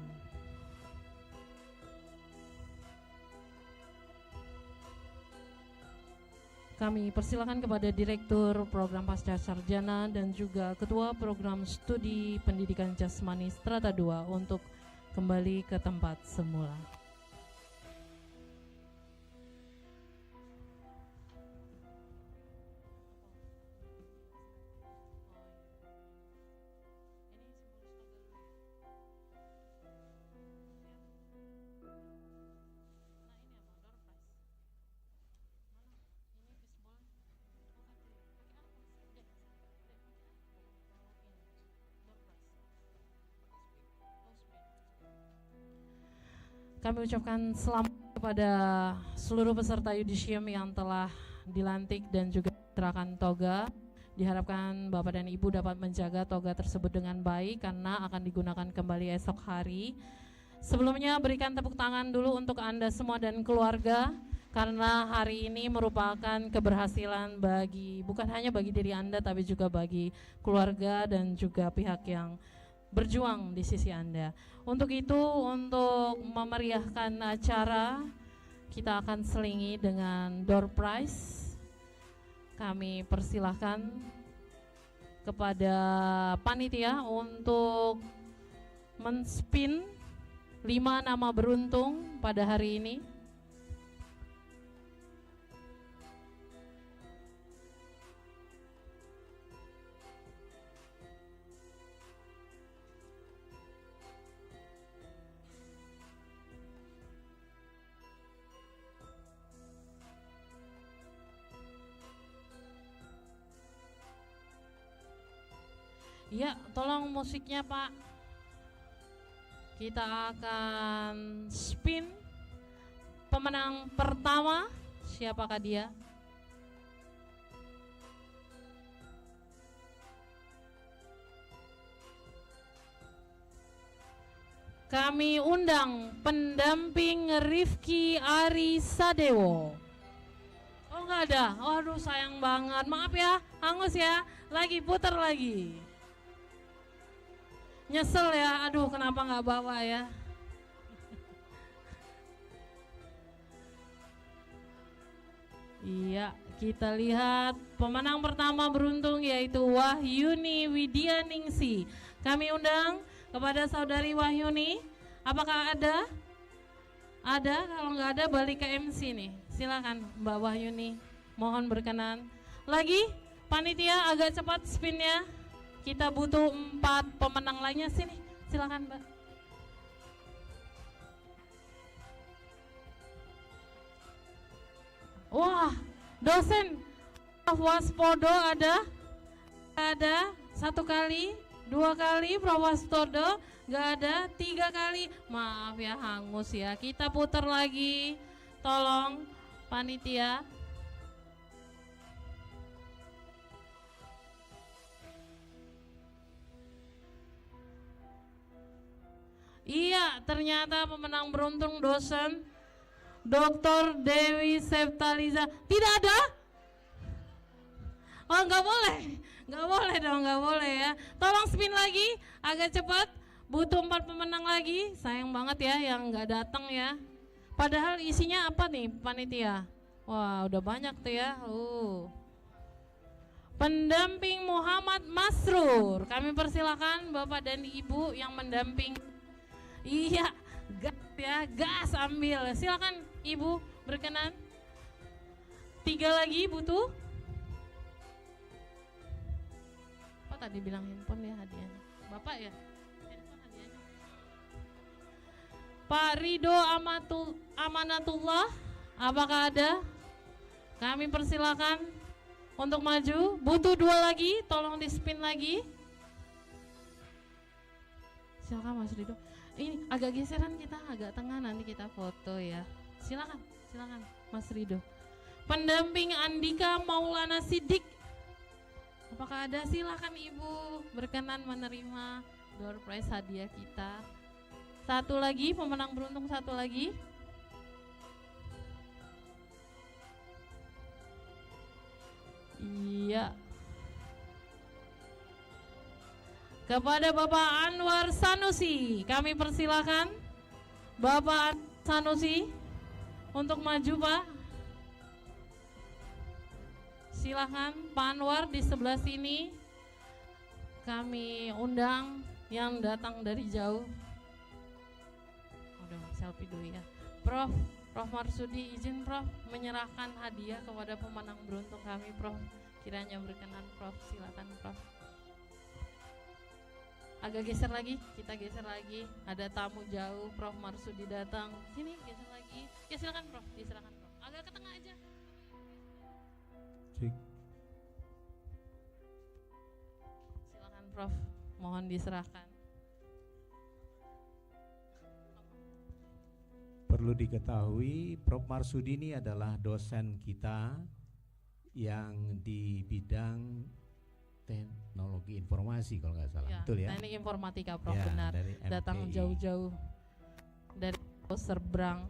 Kami persilakan kepada Direktur Program Pasca Sarjana dan juga Ketua Program Studi Pendidikan Jasmani Strata 2 untuk kembali ke tempat semula. Kami ucapkan selamat kepada seluruh peserta yudisium yang telah dilantik dan juga serahkan toga. Diharapkan Bapak dan Ibu dapat menjaga toga tersebut dengan baik karena akan digunakan kembali esok hari. Sebelumnya berikan tepuk tangan dulu untuk Anda semua dan keluarga karena hari ini merupakan keberhasilan bagi bukan hanya bagi diri Anda tapi juga bagi keluarga dan juga pihak yang berjuang di sisi Anda. Untuk itu, untuk memeriahkan acara, kita akan selingi dengan door prize. Kami persilahkan kepada panitia untuk men-spin 5 nama beruntung pada hari ini. Ya, tolong musiknya Pak. Kita akan spin pemenang pertama. Siapakah dia? Kami undang pendamping Rifki Ari Sadewo. Oh enggak ada, aduh sayang banget, maaf ya, hangus ya, lagi putar lagi. Nyesel ya, aduh kenapa nggak bawa ya. Iya, kita lihat pemenang pertama beruntung yaitu Wahyuni Widyaningsi. Kami undang kepada saudari Wahyuni. Apakah ada? Ada, kalau nggak ada balik ke MC nih. Silakan Mbak Wahyuni, mohon berkenan. Lagi, panitia agak cepat spinnya. Kita butuh 4 pemenang lainnya, sini. Silakan Mbak. Wah, dosen Prof. Waspodo ada? Ada, 1 kali, 2 kali, Prof. Waspodo nggak ada, 3 kali. Maaf ya, hangus ya. Kita putar lagi, tolong panitia. Iya, ternyata pemenang beruntung dosen Dr. Dewi Septaliza. Tidak ada? Oh, nggak boleh dong, nggak boleh ya. Tolong spin lagi, agak cepat. Butuh 4 pemenang lagi. Sayang banget ya yang nggak datang ya. Padahal isinya apa nih panitia? Wah, udah banyak tuh ya. Pendamping Muhammad Masrur. Kami persilakan Bapak dan Ibu yang mendamping. Iya, gas ya, gas ambil. Silakan Ibu berkenan. 3 lagi butuh. Apa tadi bilang handphone ya hadiahnya? Bapak ya? Handphone hadiahnya. Pak Rido Amanatullah, apakah ada? Kami persilakan untuk maju. Butuh 2 lagi, tolong di spin lagi. Silakan Mas Rido. Ini agak geseran, kita agak tengah, nanti kita foto ya. Silakan Mas Rido. Pendamping Andika Maulana Siddiq, apakah ada? Silakan Ibu berkenan menerima door prize hadiah kita. 1 lagi, pemenang beruntung 1 lagi. Iya. Kepada Bapak Anwar Sanusi, kami persilakan Bapak Sanusi untuk maju Pak. Silakan Pak Anwar di sebelah sini. Kami undang yang datang dari jauh. Udah selfie dulu ya. Prof Marsudi, izin Prof menyerahkan hadiah kepada pemenang beruntung kami Prof. Kiranya berkenan Prof, silakan Prof. Agak geser lagi, kita geser lagi. Ada tamu jauh, Prof Marsudi datang. Sini geser lagi. Ya silakan Prof, diserahkan Prof. Agak ke tengah aja. Silakan Prof, mohon diserahkan. Perlu diketahui, Prof Marsudi ini adalah dosen kita yang di bidang teknologi informasi kalau nggak salah, ya, betul ya? Teknik informatika Prof, ya, benar. dari Datang MTI. jauh-jauh dari Serbrang.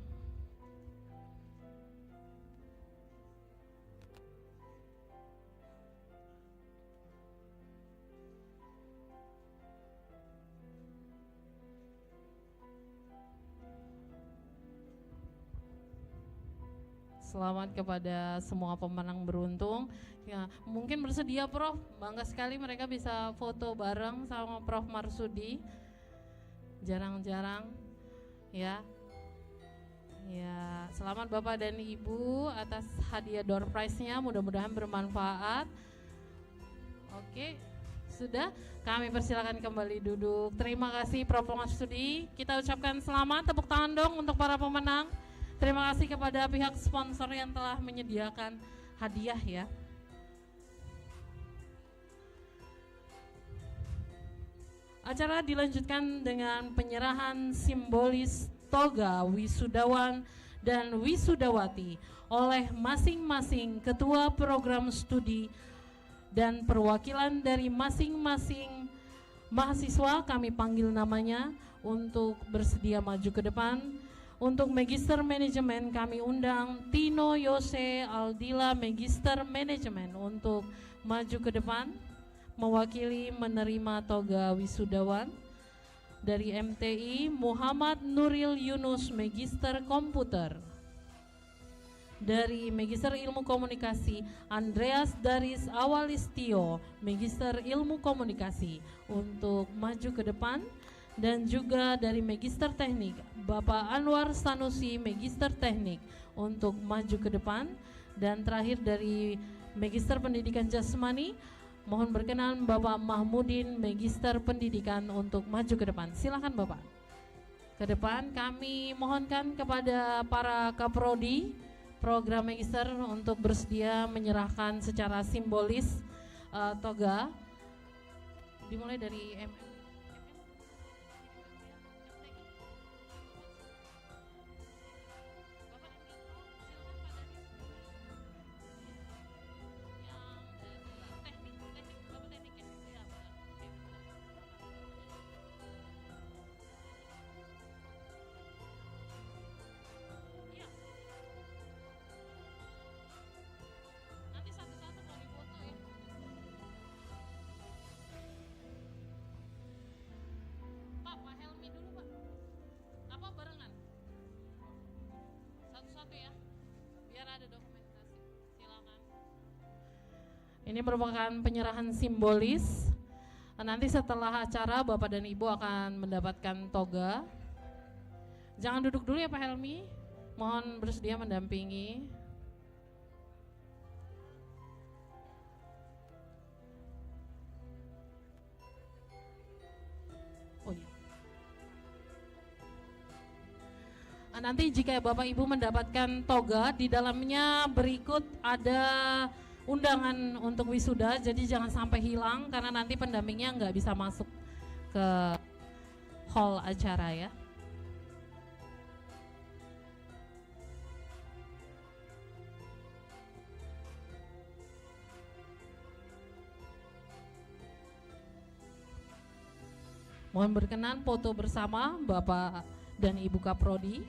Selamat kepada semua pemenang beruntung. Ya, mungkin bersedia Prof. Bangga sekali mereka bisa foto bareng sama Prof Marsudi. Jarang-jarang ya. Ya, selamat Bapak dan Ibu atas hadiah door prize-nya, mudah-mudahan bermanfaat. Oke, sudah, kami persilakan kembali duduk. Terima kasih Prof Marsudi. Kita ucapkan selamat, tepuk tangan dong untuk para pemenang. Terima kasih kepada pihak sponsor yang telah menyediakan hadiah ya. Acara dilanjutkan dengan penyerahan simbolis toga wisudawan dan wisudawati oleh masing-masing ketua program studi dan perwakilan dari masing-masing mahasiswa, kami panggil namanya untuk bersedia maju ke depan. Untuk Magister Manajemen kami undang Tino Yose Aldila Magister Manajemen untuk maju ke depan mewakili menerima toga wisudawan. Dari MTI Muhammad Nuril Yunus Magister Komputer. Dari Magister Ilmu Komunikasi Andreas Daris Awalistio Magister Ilmu Komunikasi untuk maju ke depan. dan juga dari Magister Teknik Bapak Anwar Sanusi, Magister Teknik, untuk maju ke depan. Dan terakhir dari Magister Pendidikan Jasmani, mohon berkenan Bapak Mahmudin, Magister Pendidikan, untuk maju ke depan. Silakan Bapak ke depan. Kami mohonkan kepada para kaprodi program Magister untuk bersedia menyerahkan secara simbolis toga. Dimulai dari Ini merupakan penyerahan simbolis. Nanti setelah acara Bapak dan Ibu akan mendapatkan toga. Jangan duduk dulu ya Pak Helmi. Mohon bersedia mendampingi. Oh iya. Nanti jika Bapak Ibu mendapatkan toga, di dalamnya berikut ada undangan untuk wisuda, jadi jangan sampai hilang karena nanti pendampingnya nggak bisa masuk ke hall acara ya. Mohon berkenan foto bersama Bapak dan Ibu Kaprodi.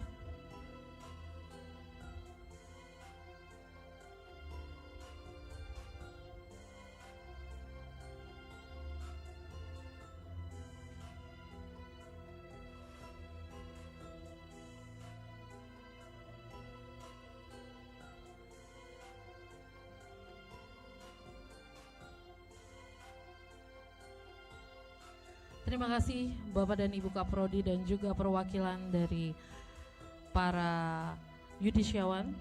Terima kasih Bapak dan Ibu Kaprodi dan juga perwakilan dari para yudisiawan.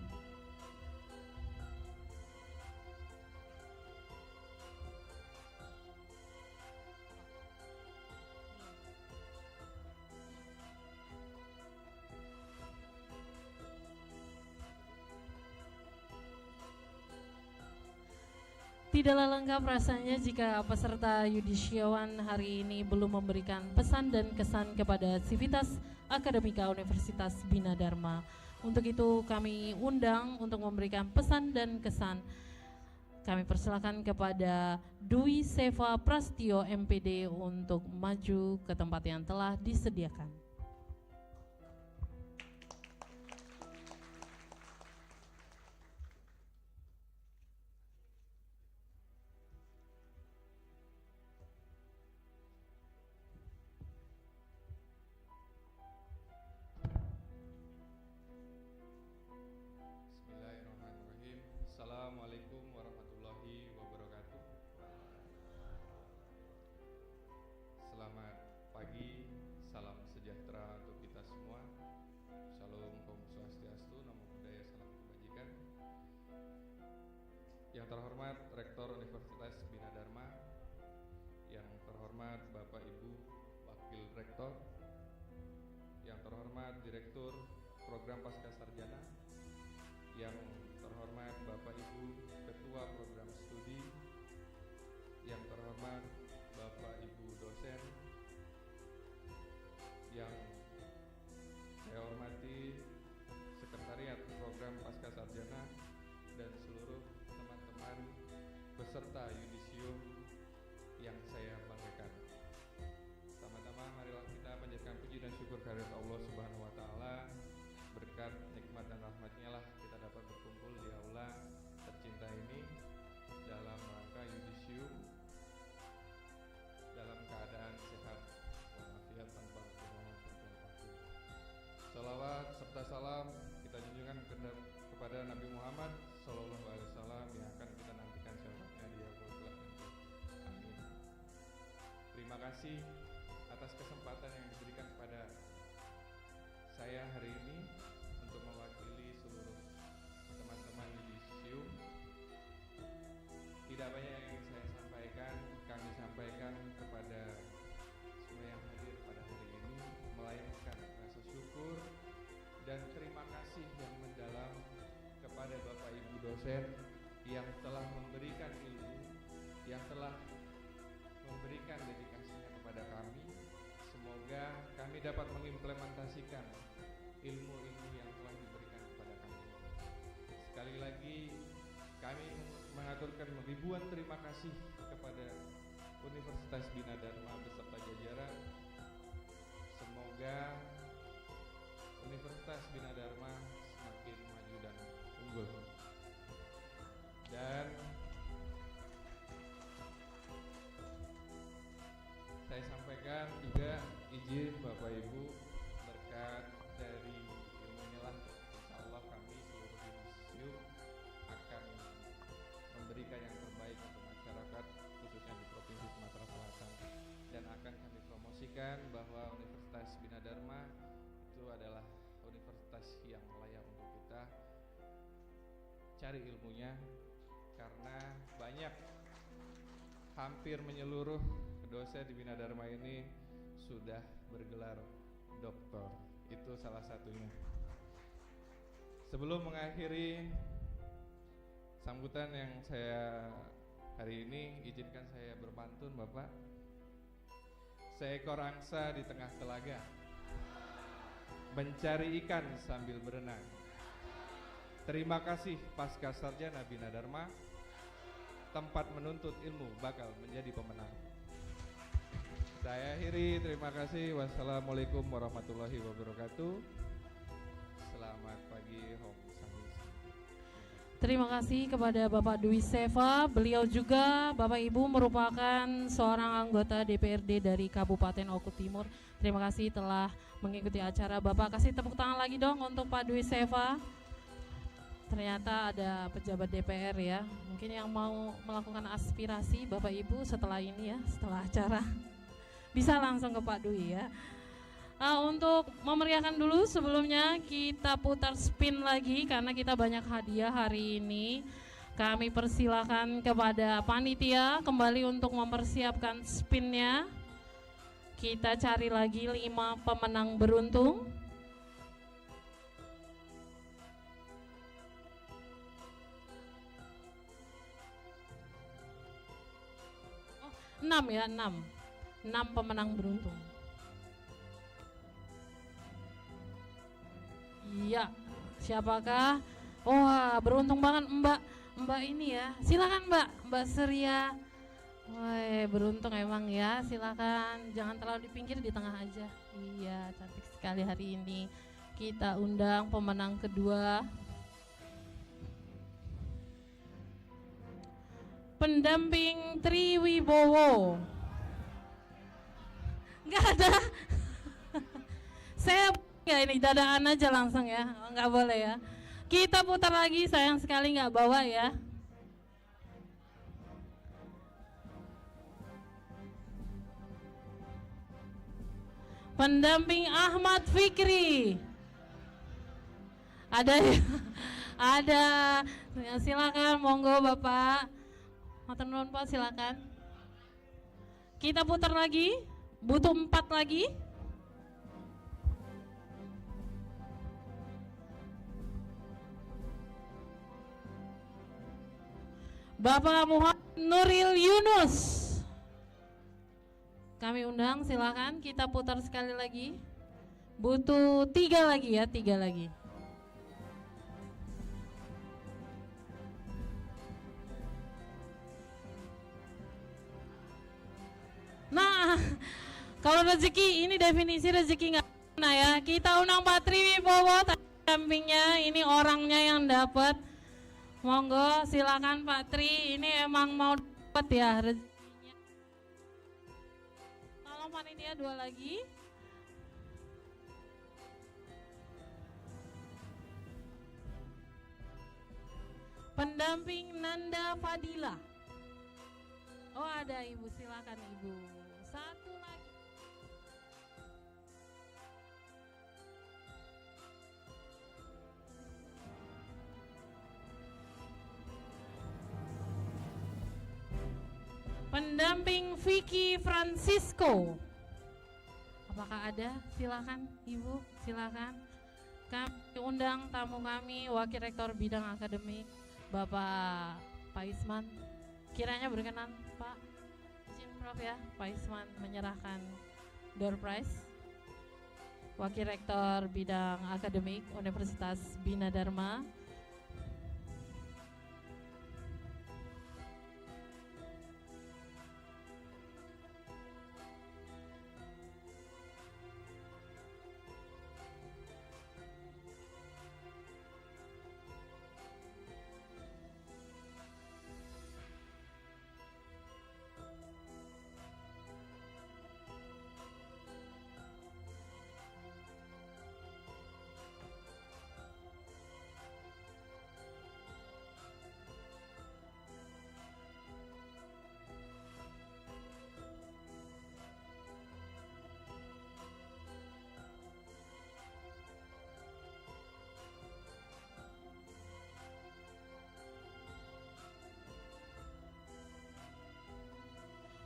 Tidaklah lengkap rasanya jika peserta yudisiawan hari ini belum memberikan pesan dan kesan kepada Sivitas Akademika Universitas Bina Dharma. Untuk itu kami undang untuk memberikan pesan dan kesan. Kami persilakan kepada Dwi Seva Prastio MPD untuk maju ke tempat yang telah disediakan. Assalamualaikum warahmatullahi wabarakatuh. Selamat pagi, salam sejahtera untuk kita semua. Shalom, Om Swastiastu, Namo Buddhaya, salam kebajikan. Yang terhormat Rektor Universitas Bina Dharma, yang terhormat Bapak Ibu Wakil Rektor, yang terhormat Direktur Program Pascasarjana, yang terhormat Bapak Ibu Ketua Program Studi, yang terhormat Bapak Ibu dosen, yang saya hormati Sekretariat Program Pascasarjana dan seluruh teman-teman peserta yudisium yang saya banggakan. Pertama-tama marilah kita panjatkan puji dan syukur kehadirat Allah Subhanahu wa taala. Berkat nikmat dan rahmatnya lah kita dapat berkumpul di aula tercinta ini dalam rangka yudisium dalam keadaan sehat walafiat tanpa kekurangan serta apapun. Salawat serta salam kita junjungan kepada Nabi Muhammad Sallallahu Alaihi Wasallam yang akan kita nantikan syafaatnya di yaumul qiyamah. Amin. Terima kasih atas kesempatan yang diberikan Tidak banyak yang ingin saya sampaikan, kami sampaikan kepada semua yang hadir pada hari ini, melainkan rasa syukur dan terima kasih yang mendalam kepada Bapak Ibu dosen yang telah memberikan ilmu, yang telah memberikan dedikasinya kepada kami. Semoga kami dapat mengimplementasikan ilmu-ilmu yang telah diberikan kepada kami. Sekali lagi kami mengaturkan ribuan terima kasih kepada Universitas Bina Dharma beserta jajaran. Semoga Universitas Bina Dharma semakin maju dan unggul. Dan saya sampaikan juga izin Bapak Ibu, berkat dari ilmu inilah insya Allah kami seluruh yudisium akan memberikan yang terbaik untuk masyarakat khususnya di Provinsi Sumatera Selatan, dan akan kami promosikan bahwa Universitas Bina Dharma itu adalah universitas yang layak untuk kita cari ilmunya, karena banyak hampir menyeluruh dosen di Bina Dharma ini sudah bergelar doktor. Itu salah satunya. Sebelum mengakhiri sambutan yang saya hari ini, izinkan saya berpantun Bapak. Seekor angsa di tengah telaga mencari ikan sambil berenang. Terima kasih Pasca Sarjana Bina Dharma, tempat menuntut ilmu bakal menjadi pemenang. Saya akhiri, terima kasih. Wassalamualaikum warahmatullahi wabarakatuh. Selamat pagi, Om Sangisi. Terima kasih kepada Bapak Dwi Seva. Beliau juga Bapak Ibu merupakan seorang anggota DPRD dari Kabupaten Oku Timur. Terima kasih telah mengikuti acara. Bapak kasih tepuk tangan lagi dong untuk Pak Dwi Seva. Ternyata ada pejabat DPR ya. Mungkin yang mau melakukan aspirasi Bapak Ibu setelah ini ya, setelah acara. Bisa langsung ke Pak Dwi ya. Untuk memeriahkan dulu, sebelumnya kita putar spin lagi karena kita banyak hadiah hari ini. Kami persilakan kepada panitia kembali untuk mempersiapkan spinnya. Kita cari lagi 5 pemenang beruntung. Oh, 6 ya, 6 pemenang beruntung. Iya, siapakah? Wah, beruntung banget Mbak ini ya. Silakan Mbak Seria. Wah, beruntung emang ya. Silakan, jangan terlalu di pinggir, di tengah aja. Iya, cantik sekali hari ini. Kita undang pemenang kedua. Pendamping Triwibowo. Enggak ada. Saya ya ini dadaan aja langsung ya, nggak boleh ya. Kita putar lagi, sayang sekali nggak bawa ya. Pendamping Ahmad Fikri. Ada ya? Ada. Ya, silakan, monggo Bapak. Matur nuwun Pak, silakan. Kita putar lagi, butuh 4 lagi. Bapak Muhammad Nuril Yunus, kami undang, silakan. Kita putar sekali lagi. Butuh 3 lagi ya, 3 lagi. Nah, kalau rezeki ini definisi rezeki nggak pernah ya. Kita undang Pak Triwibowo, sampingnya ini orangnya yang dapat. Monggo silakan Pak Tri, ini emang mau dapat ya rezekinya. Tolong panitia 2 lagi. Pendamping Nanda Fadila. Oh ada Ibu, silakan Ibu. 1 lagi. pendamping Vicky Francisco. Apakah ada? Silakan Ibu, silakan. Kami undang tamu kami, Wakil Rektor Bidang Akademik, Bapak Pak Isman. Kiranya berkenan Pak, izin Prof ya, Pak Isman menyerahkan door prize. Wakil Rektor Bidang Akademik Universitas Bina Dharma.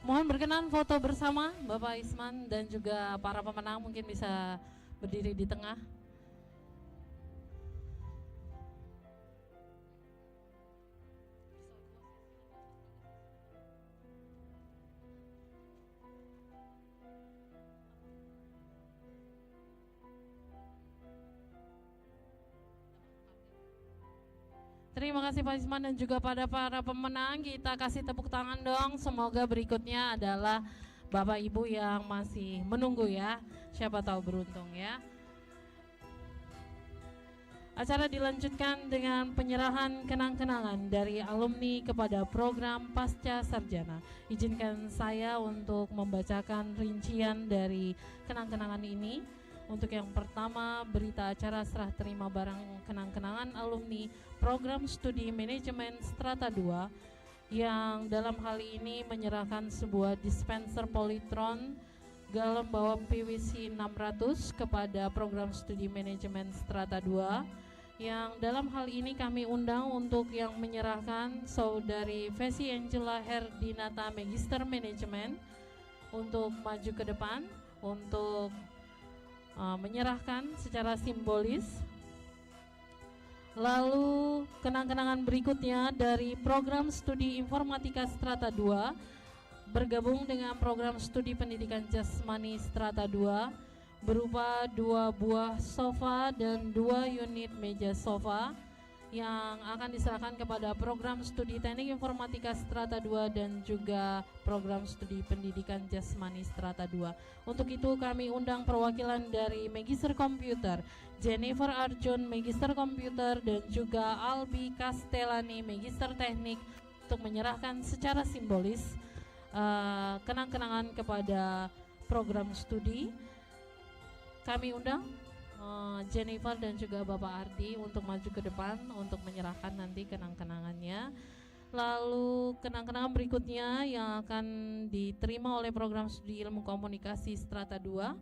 Mohon berkenan foto bersama Bapak Isman dan juga para pemenang, mungkin bisa berdiri di tengah. Terima kasih Pak Isman dan juga pada para pemenang. Kita kasih tepuk tangan dong. Semoga berikutnya adalah Bapak Ibu yang masih menunggu ya. Siapa tahu beruntung ya. Acara dilanjutkan dengan penyerahan kenang-kenangan dari alumni kepada program Pasca Sarjana. Izinkan saya untuk membacakan rincian dari kenang-kenangan ini. Untuk yang pertama, berita acara serah terima barang kenang-kenangan alumni program studi manajemen Strata 2 yang dalam hal ini menyerahkan sebuah dispenser Polytron galon bawah PVC 600 kepada program studi manajemen Strata 2 yang dalam hal ini kami undang untuk yang menyerahkan Saudari Vesi Angela Herdinata Magister Manajemen untuk maju ke depan untuk menyerahkan secara simbolis. Lalu kenang-kenangan berikutnya dari program studi informatika Strata 2 bergabung dengan program studi pendidikan jasmani Strata 2 berupa 2 buah sofa dan 2 unit meja sofa yang akan diserahkan kepada program studi teknik informatika Strata 2 dan juga program studi pendidikan jasmani Strata 2. Untuk itu kami undang perwakilan dari Magister Komputer, Jennifer Arjun Magister Komputer dan juga Albi Castellani Magister Teknik untuk menyerahkan secara simbolis kenang-kenangan kepada program studi. Kami undang Jennifer dan juga Bapak Ardi untuk maju ke depan untuk menyerahkan nanti kenang-kenangannya. Lalu kenang-kenangan berikutnya yang akan diterima oleh program studi ilmu komunikasi Strata 2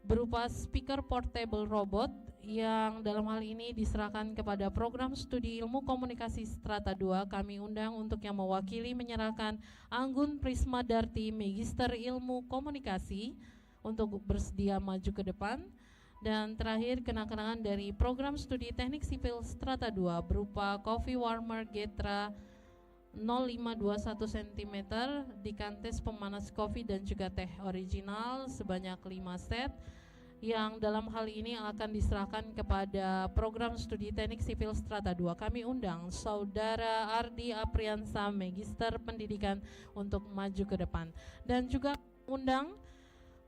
berupa speaker portable robot yang dalam hal ini diserahkan kepada program studi ilmu komunikasi Strata 2. Kami undang untuk yang mewakili menyerahkan Anggun Prisma Darti Magister Ilmu Komunikasi untuk bersedia maju ke depan. Dan terakhir kenang-kenangan dari program studi teknik sipil Strata 2 berupa coffee warmer Getra 0,521 cm, dikantes pemanas kopi dan juga teh original sebanyak 5 set yang dalam hal ini akan diserahkan kepada program studi teknik sipil Strata 2. Kami undang Saudara Ardi Apriansa Magister Pendidikan untuk maju ke depan dan juga undang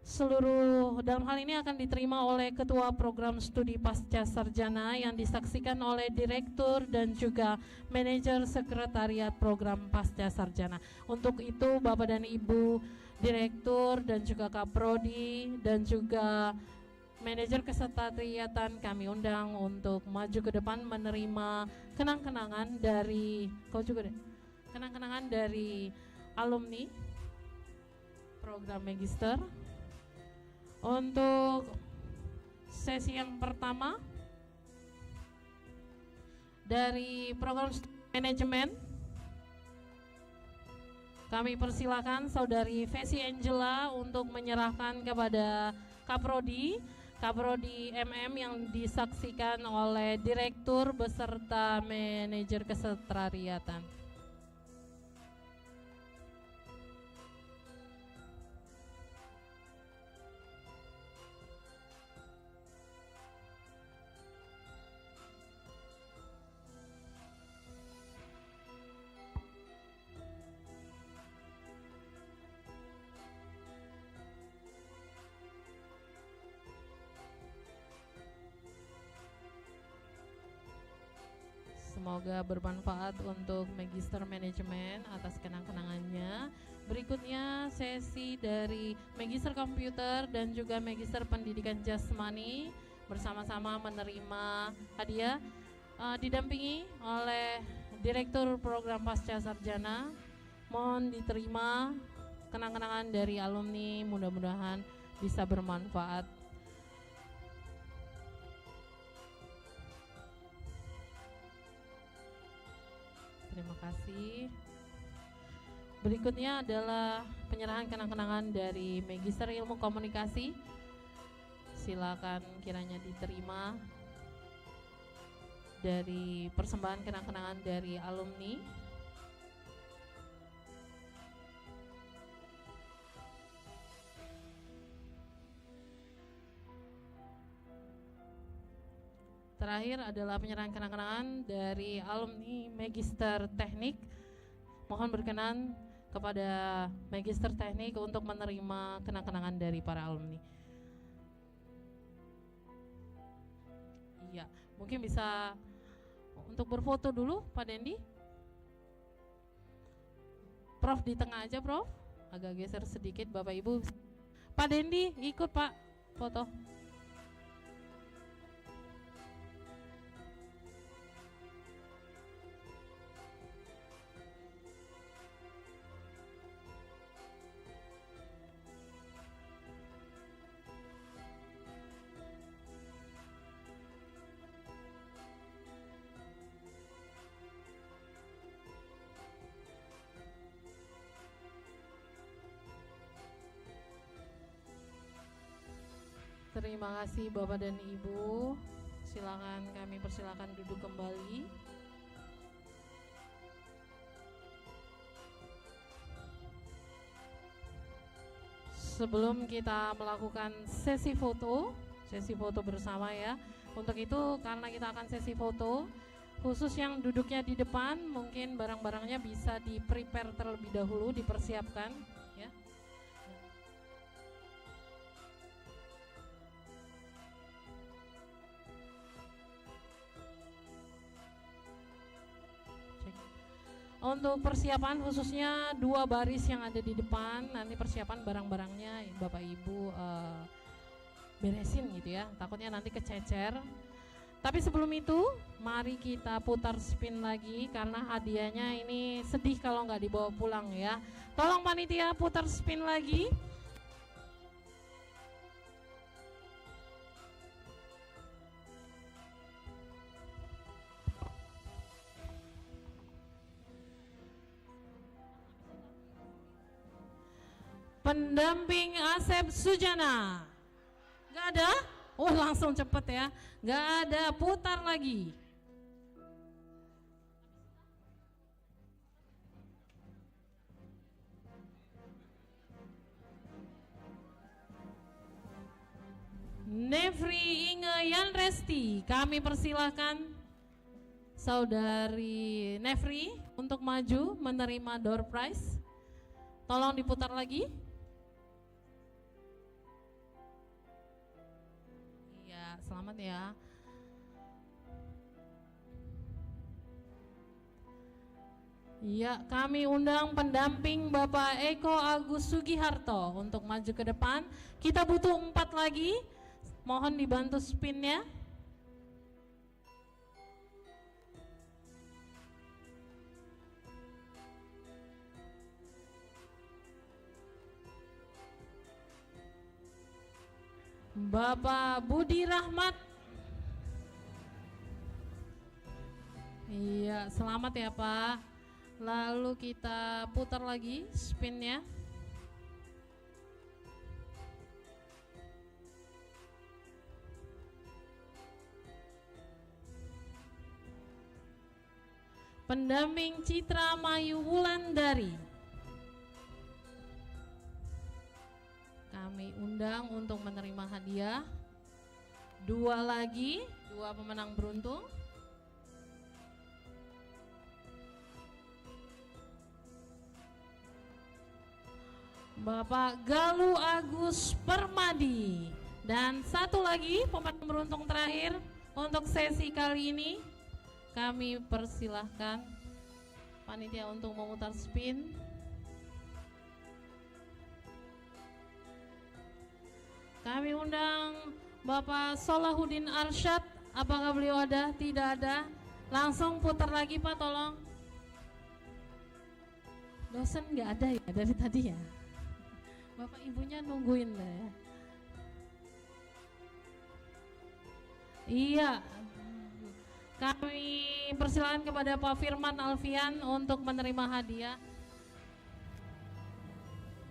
seluruh dalam hal ini akan diterima oleh Ketua Program Studi Pasca Sarjana yang disaksikan oleh Direktur dan juga Manajer Sekretariat Program Pasca Sarjana. Untuk itu Bapak dan Ibu Direktur dan juga Kaprodi dan juga Manajer Kesekretariatan kami undang untuk maju ke depan menerima kenang-kenangan dari kenang-kenangan dari alumni program Magister. Untuk sesi yang pertama dari program manajemen Kami persilakan Saudari Vesy Angela untuk menyerahkan kepada Kaprodi MM yang disaksikan oleh Direktur beserta Manajer Kesekretariatan. Semoga bermanfaat untuk Magister Manajemen atas kenang-kenangannya. Berikutnya sesi dari Magister Komputer dan juga Magister Pendidikan Jasmani bersama-sama menerima hadiah didampingi oleh Direktur Program Pasca Sarjana. Mohon diterima kenang-kenangan dari alumni, mudah-mudahan bisa bermanfaat. Terima kasih. Berikutnya adalah penyerahan kenang-kenangan dari Magister Ilmu Komunikasi. Silakan kiranya diterima dari persembahan kenang-kenangan dari alumni. Terakhir adalah penyerahan kenang-kenangan dari alumni Magister Teknik. Mohon berkenan kepada Magister Teknik untuk menerima kenang-kenangan dari para alumni. Iya, mungkin bisa untuk berfoto dulu Pak Dendi. Prof di tengah aja Prof, agak geser sedikit Bapak Ibu. Pak Dendi ikut Pak foto. Terima kasih Bapak dan Ibu. Silakan, kami persilakan duduk kembali. Sebelum kita melakukan sesi foto bersama ya. Untuk itu karena kita akan sesi foto, khusus yang duduknya di depan mungkin barang-barangnya bisa di-prepare terlebih dahulu, dipersiapkan ya. Untuk persiapan khususnya 2 baris yang ada di depan, nanti persiapan barang-barangnya Bapak Ibu beresin gitu ya, takutnya nanti kececer. Tapi sebelum itu mari kita putar spin lagi karena hadiahnya ini sedih kalau nggak dibawa pulang ya. Tolong panitia putar spin lagi. Pendamping Asep Sujana. Gak ada? Oh langsung cepet ya. Gak ada, putar lagi. Nefri Inge Yanresti, kami persilahkan Saudari Nefri untuk maju menerima door prize. Tolong diputar lagi. Selamat ya. Ya, kami undang pendamping Bapak Eko Agus Sugiharto untuk maju ke depan. Kita butuh 4 lagi. Mohon dibantu spinnya. Bapak Budi Rahmat. Iya, selamat ya Pak. Lalu kita putar lagi spinnya. Pendamping Citra Mayu Wulandari, kami undang untuk menerima hadiah. Dua lagi, dua pemenang beruntung. Bapak Galuh Agus Permadi. Dan satu lagi pemenang beruntung terakhir untuk sesi kali ini. Kami persilahkan panitia untuk memutar spin. Kami undang Bapak Solahuddin Arsyad. Apakah beliau ada? Tidak ada. Langsung putar lagi Pak, tolong. Dosen nggak ada ya dari tadi ya? Bapak ibunya nungguin lah ya. Iya. Kami persilakan kepada Pak Firman Alfian untuk menerima hadiah.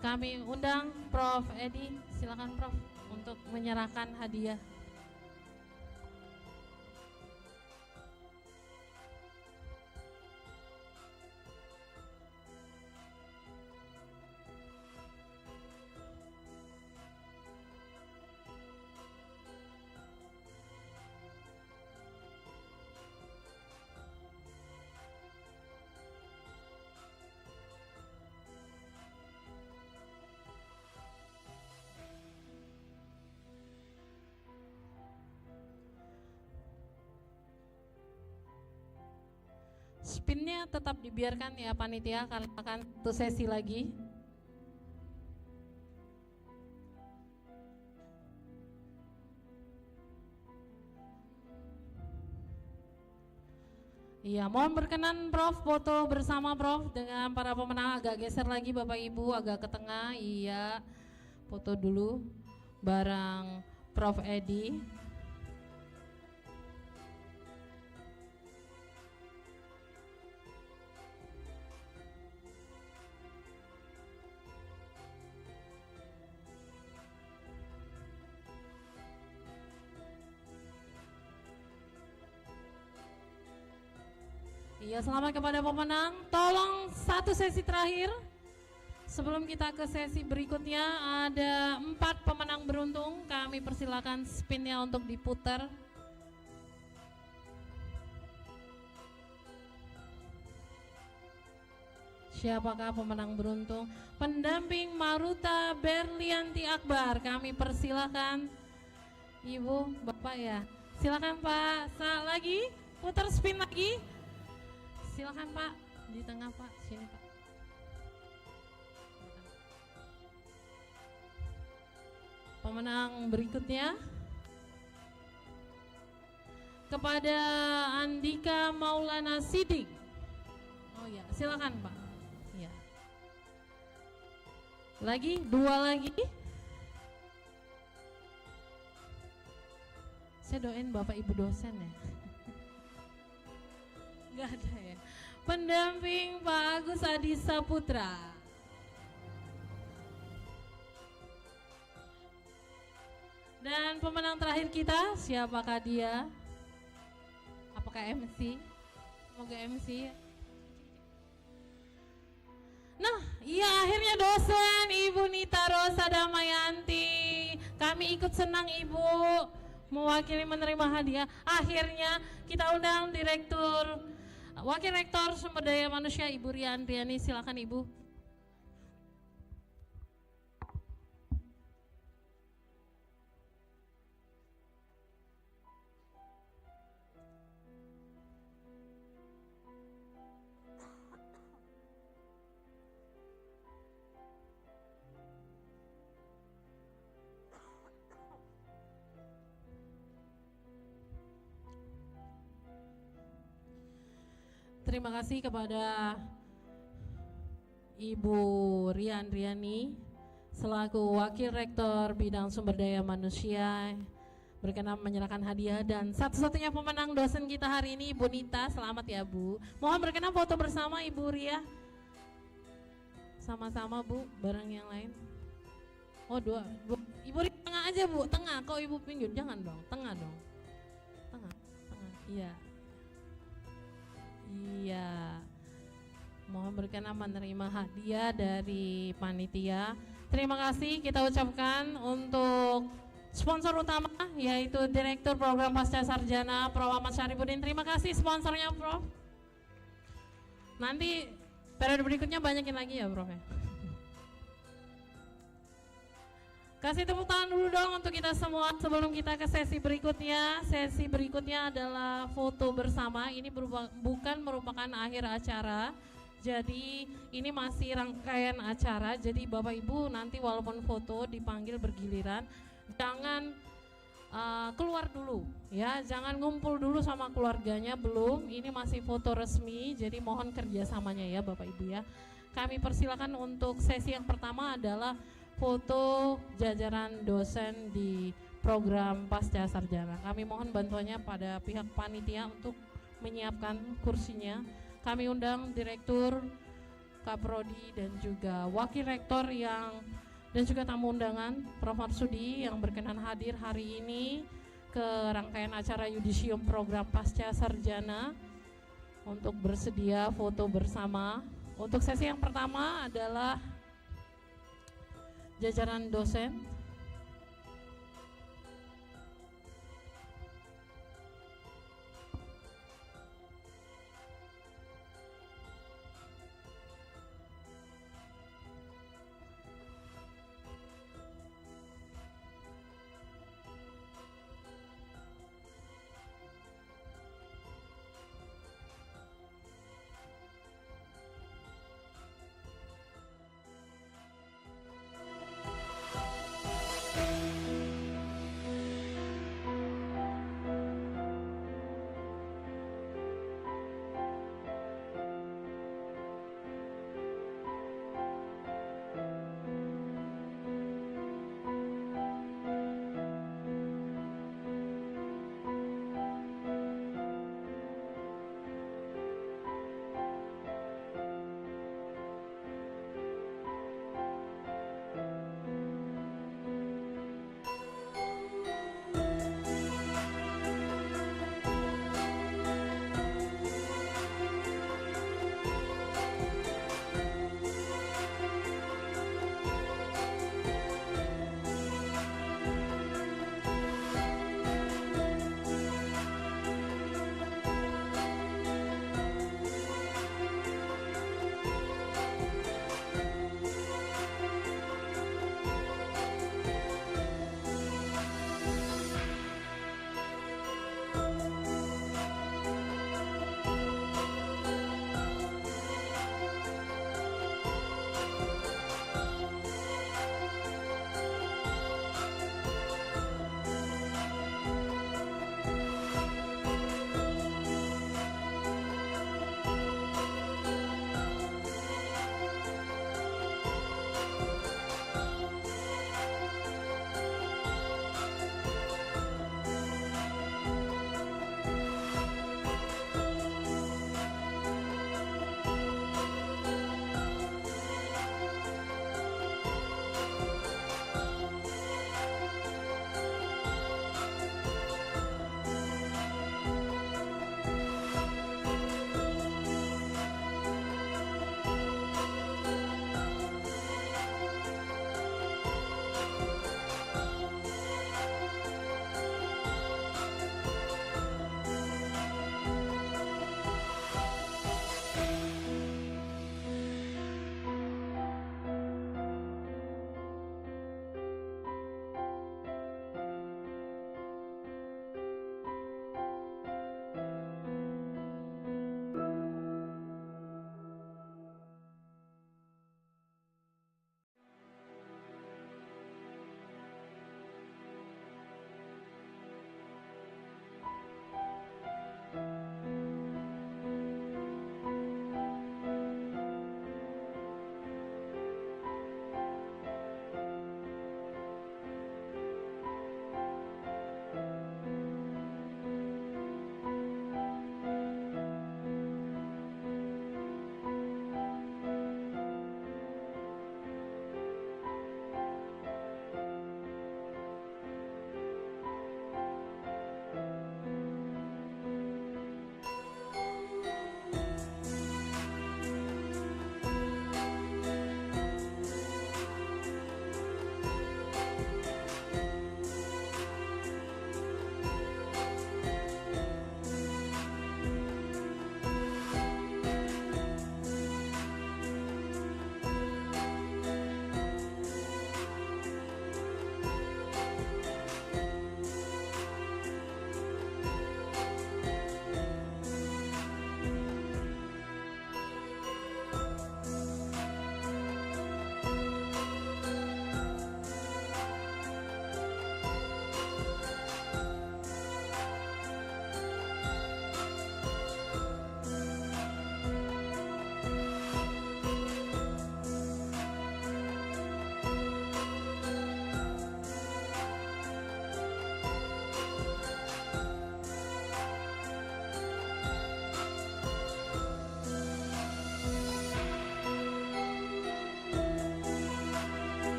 Kami undang Prof. Edi, silakan Prof untuk menyerahkan hadiah. Spinnya tetap dibiarkan ya panitia, karena akan satu sesi lagi. Iya, mohon berkenan Prof foto bersama Prof dengan para pemenang. Agak geser lagi Bapak Ibu, agak ke tengah. Iya, foto dulu bareng Prof Edi. Iya, selamat kepada pemenang. Tolong satu sesi terakhir sebelum kita ke sesi berikutnya. Ada 4 pemenang beruntung. Kami persilakan spinnya untuk diputar. Siapakah pemenang beruntung? Pendamping Maruta Berlianti Akbar. Kami persilakan Ibu, Bapak ya. Silakan Pak. Lagi, putar spin lagi. Silakan Pak, di tengah Pak, sini Pak. Pemenang berikutnya kepada Andika Maulana Sidik. Oh ya, silakan Pak. Ya. Lagi, 2 lagi. Saya doain Bapak Ibu dosen ya. Enggak ada ya. Pendamping Pak Agus Adi Saputra. Dan pemenang terakhir kita, siapakah dia? Apakah MC? Semoga MC. Nah, iya akhirnya dosen Ibu Nita Rosa Damayanti. Kami ikut senang Ibu mewakili menerima hadiah. Akhirnya kita undang Wakil Rektor Sumber Daya Manusia Ibu Rian Riani, silakan Ibu. Terima kasih kepada Ibu Rian Riani selaku Wakil Rektor Bidang Sumber Daya Manusia berkenan menyerahkan hadiah. Dan satu-satunya pemenang dosen kita hari ini Ibu Nita. Selamat ya Bu. Mohon berkenan foto bersama Ibu Ria. Sama-sama Bu, bareng yang lain. Oh dua. Ibu Ria tengah aja Bu, tengah. Kok Ibu pinggir? Jangan dong, tengah dong. Tengah. Iya. Iya. Mohon berkenan menerima hadiah dari panitia. Terima kasih kita ucapkan untuk sponsor utama yaitu Direktur Program Pasca Sarjana Prof. Ahmad Syarifudin. Terima kasih sponsornya Prof. Nanti periode berikutnya banyakin lagi ya Prof ya. Kasih tepuk tangan dulu dong untuk kita semua sebelum kita ke sesi berikutnya. Sesi berikutnya adalah foto bersama. Ini bukan merupakan akhir acara. Jadi ini masih rangkaian acara. Jadi Bapak Ibu nanti walaupun foto dipanggil bergiliran, jangan keluar dulu ya, jangan ngumpul dulu sama keluarganya belum. Ini masih foto resmi. Jadi mohon kerjasamanya ya Bapak Ibu ya. Kami persilakan untuk sesi yang pertama adalah foto jajaran dosen di program Pasca Sarjana. Kami mohon bantuannya pada pihak panitia untuk menyiapkan kursinya. Kami undang Direktur, Kaprodi dan juga Wakil Rektor dan juga tamu undangan Prof. Marsudi yang berkenan hadir hari ini ke rangkaian acara yudisium program Pasca Sarjana untuk bersedia foto bersama. Untuk sesi yang pertama adalah jajaran dosen.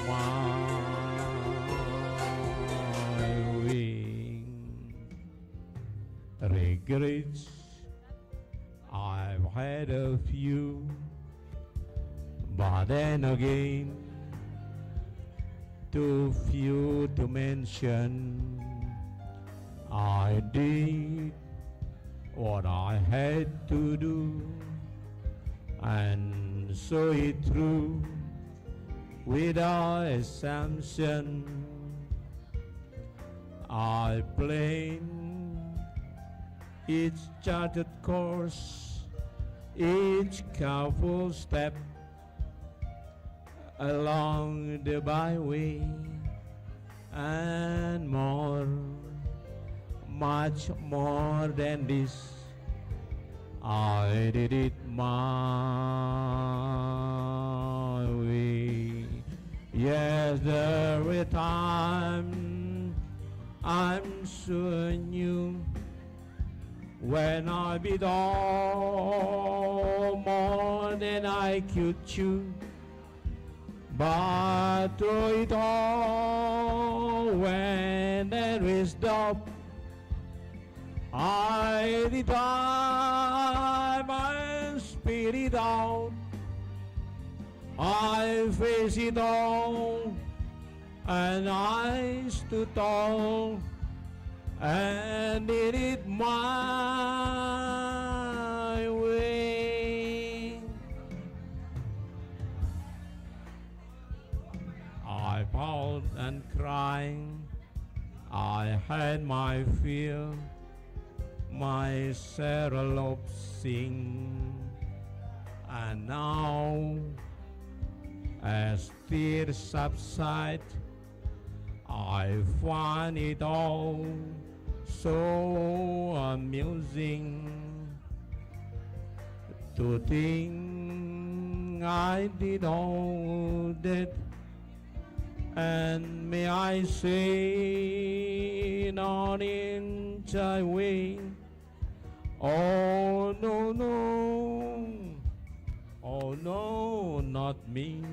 my wing. Regrets, I've had a few, but then again, too few to mention. I did what I had to do, and saw it through without assumption. I planned each charted course, each careful step along the byway, and more, much more than this, I did it my way. Yes, there were times I'm sure knew when I bit all more than I could chew. But through it all, when there is doubt, I did time and spit it out. I faced it all, and I stood tall, and did it my way. I bowed and crying, I had my fear, my Sarah sing, and now as tears subside, I find it all so amusing to think I did all that, and may I say not in a way. Oh no, no, oh no, not me,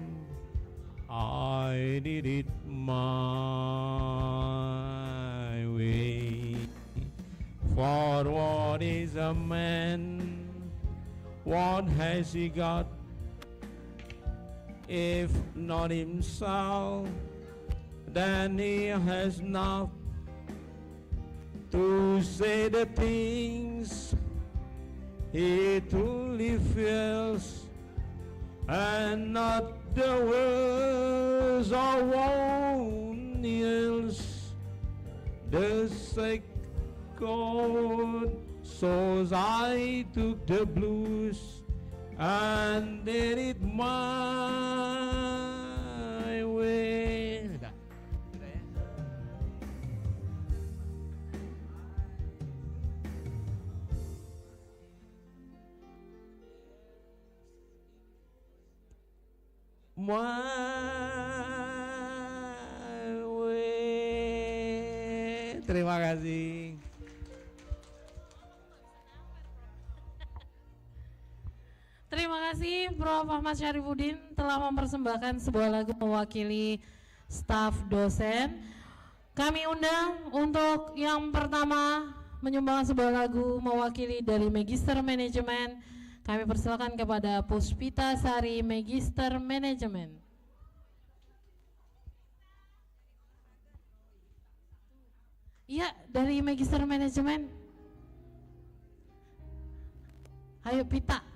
I did it my way. For what is a man, what has he got, if not himself, then he has not to say the things he truly feels, and not the words of one else. The sacred souls, I took the blues and did it my way. My way. Terima kasih. Terima kasih Prof. Ahmad Syarifuddin telah mempersembahkan sebuah lagu mewakili staf dosen. Kami undang untuk yang pertama menyumbang sebuah lagu mewakili dari Magister Manajemen. Kami persilakan kepada Puspita Sari, Magister Manajemen. Iya, dari Magister Manajemen. Ayo Pita.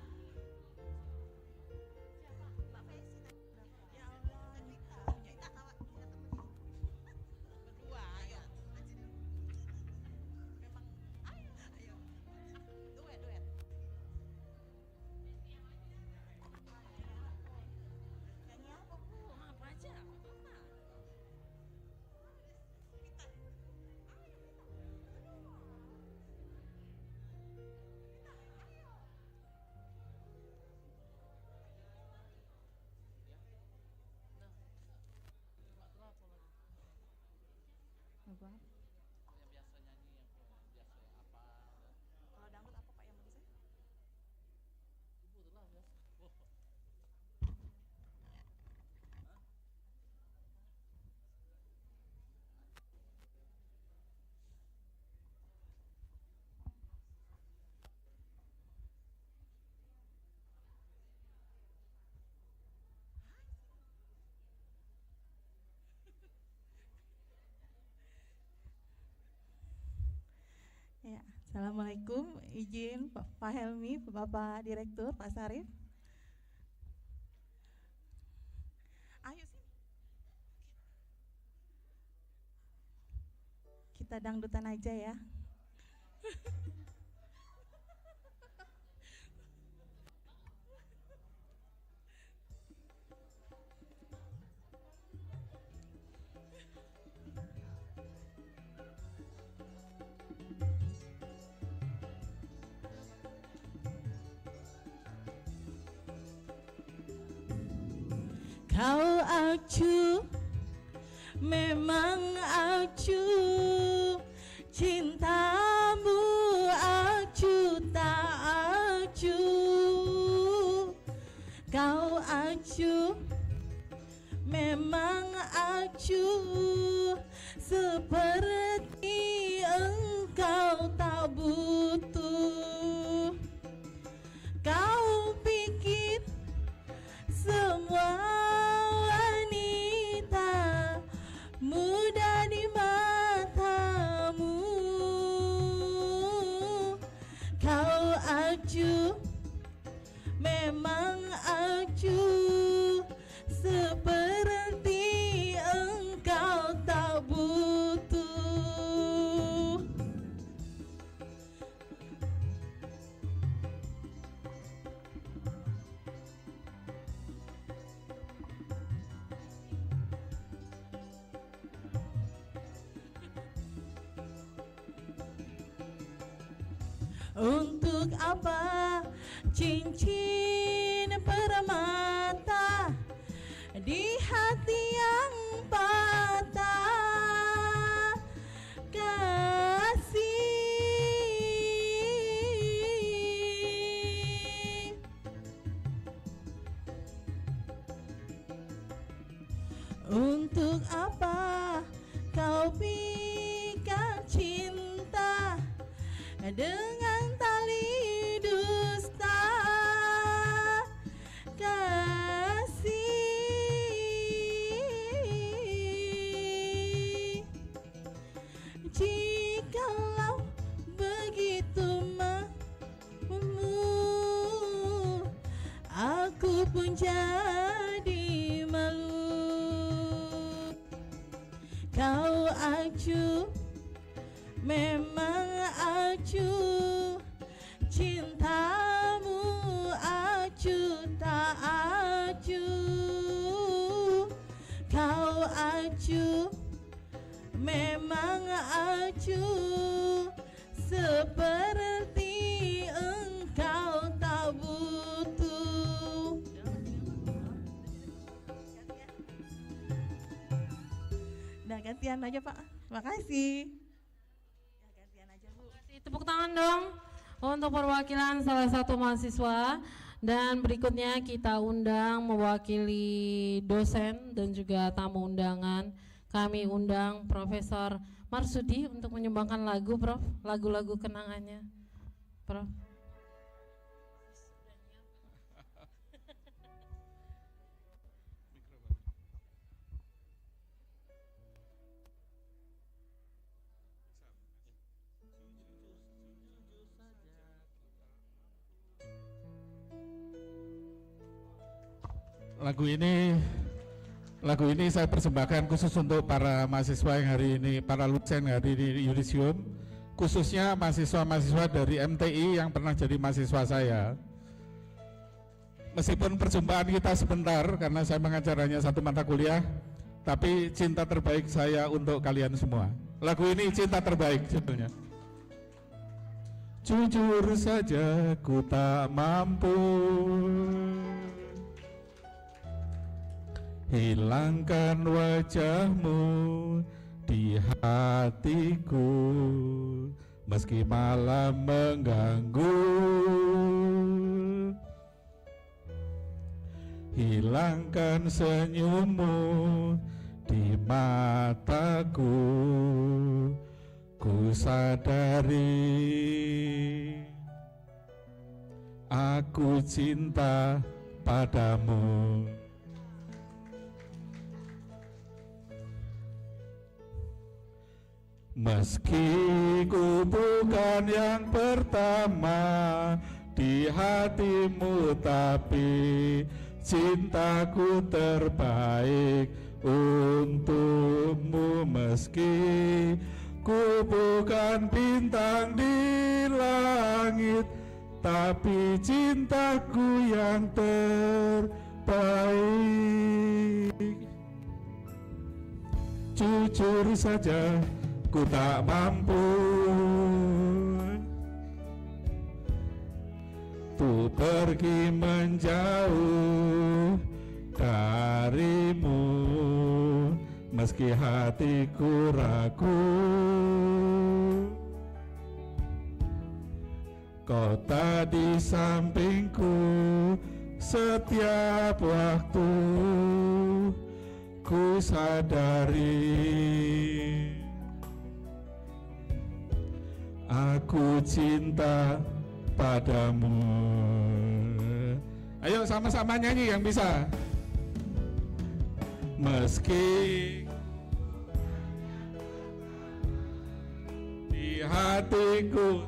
Assalamualaikum, izin Pak Helmi, Bapak Direktur, Pak Sarif. Ayo sini. Kita dangdutan aja ya. Kau acuh, memang acuh, cintamu acuh tak acuh. Kau acuh, memang acuh, seperti engkau tak butuh. Kau pikir semua wanita muda di matamu. Kau acuh, memang acuh, seperti engkau tak butuh. Untuk apa cincin permata di hati yang patah? Kasih, untuk apa kau pikat cinta dengan tali dusta? Kasih, jikalau begitu mamu, aku pun jadi malu. Kau acuh, memang acuh, cintamu acuh tak acuh. Kau acuh, memang acuh, seperti engkau tak butuh. Nah, gantian aja Pak. Makasih. Tepuk tangan dong untuk perwakilan salah satu mahasiswa. Dan berikutnya kita undang mewakili dosen dan juga tamu undangan. Kami undang Profesor Marsudi untuk menyumbangkan lagu, Prof. Lagu-lagu kenangannya, Prof. Lagu ini saya persembahkan khusus untuk para mahasiswa yang hari ini, para lulusan yang hari ini di Yudisium, khususnya mahasiswa-mahasiswa dari MTI yang pernah jadi mahasiswa saya. Meskipun perjumpaan kita sebentar karena saya mengajar hanya satu mata kuliah, tapi cinta terbaik saya untuk kalian semua. Lagu ini cinta terbaik judulnya. Jujur saja ku tak mampu hilangkan wajahmu di hatiku, meski malam mengganggu. Hilangkan senyummu di mataku, ku sadari aku cinta padamu. Meski ku bukan yang pertama di hatimu, tapi cintaku terbaik untukmu. Meski ku bukan bintang di langit, tapi cintaku yang terbaik. Jujur saja, ku tak mampu tuh pergi menjauh darimu, meski hatiku ragu. Kau tak di sampingku setiap waktu, ku sadari aku cinta padamu. Ayo sama-sama nyanyi yang bisa. Meski di hatiku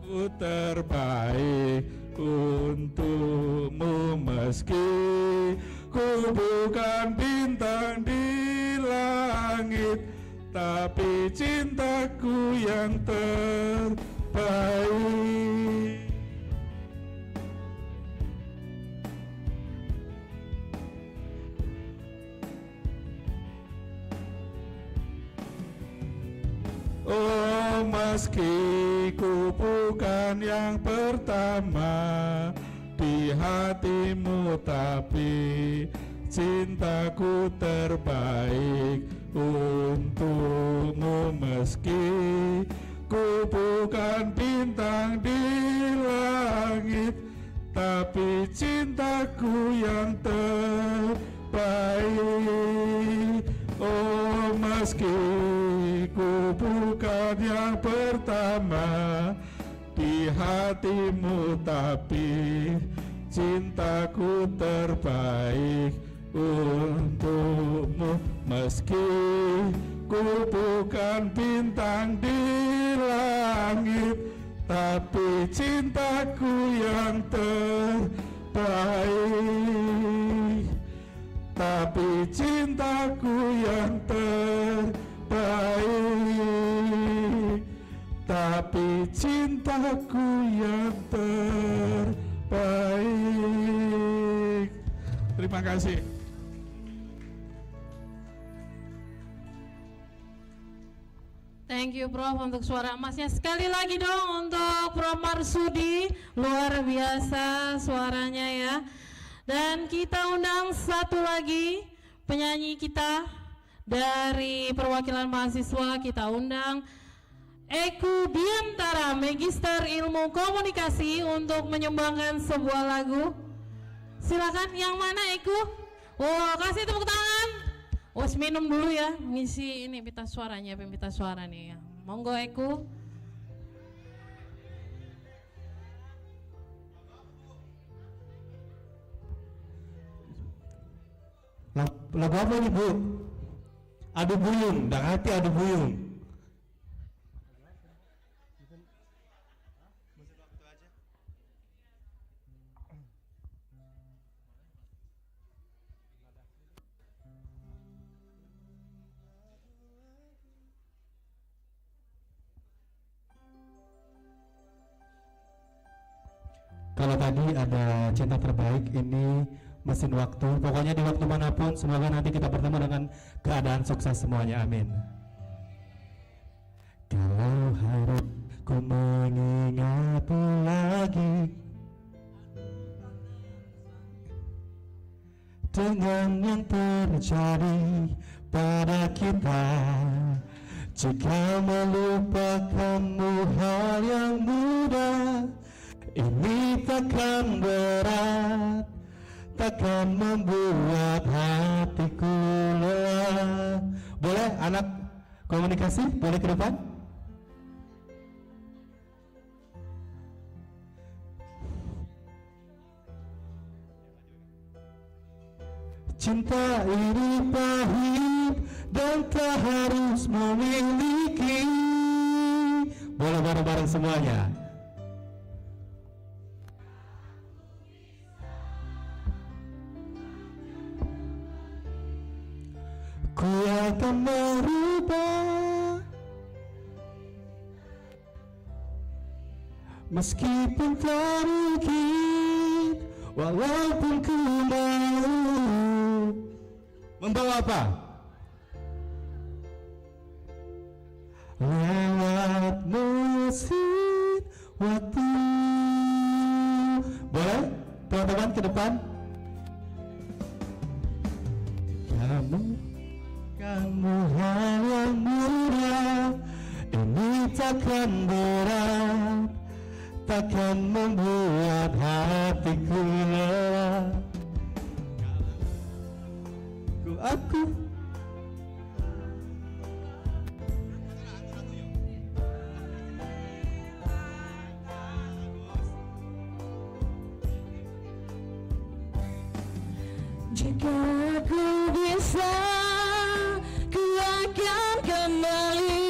ku terbaik untukmu, meski ku bukan bintang di langit, tapi cintaku yang terbaik. Oh, meski ku bukan yang pertama di hatimu, tapi cintaku terbaik untukmu. Meski ku bukan bintang di langit, tapi cintaku yang terbaik. Oh, meski ku bukan yang pertama di hatimu, tapi cintaku terbaik untukmu. Meski ku bukan bintang di langit, tapi cintaku yang terbaik. Tapi cintaku yang terbaik. Tapi cintaku yang terbaik. Terima kasih. Thank you Prof untuk suara emasnya. Sekali lagi dong untuk Prof Marsudi, luar biasa suaranya ya. Dan kita undang satu lagi penyanyi kita dari perwakilan mahasiswa, kita undang Eku Diantara, Magister Ilmu Komunikasi untuk menyumbangkan sebuah lagu. Silakan, yang mana Eku? Oh, kasih tepuk tangan. Wes minum dulu ya, ngisi ini pita suaranya, pembita suara nih ya. Monggo Eku. Lagu apa nih Bu? Adu Buyung, dak hati Adu Buyung. Kalau tadi ada cinta terbaik, ini mesin waktu. Pokoknya di waktu manapun, semoga nanti kita bertemu dengan keadaan sukses semuanya. Amin. Kalau harus ku mengingatmu lagi dengan yang terjadi pada kita, jika melupakanmu hal yang mudah, ini takkan berat, takkan membuat hatiku lelah. Boleh anak komunikasi, boleh ke depan? Cinta ini pahit dan tak harus memiliki. Boleh bareng-bareng semuanya. Ku akan merubah meskipun tak mungkin, walaupun ku mau. Membawa apa? Lewat mesin waktu. Boleh? Teman-teman ke depan. Kamu hal yang mudah, ini takkan berat, takkan membuat hatiku lelah. Aku jika aku bisa, ku akan kembali,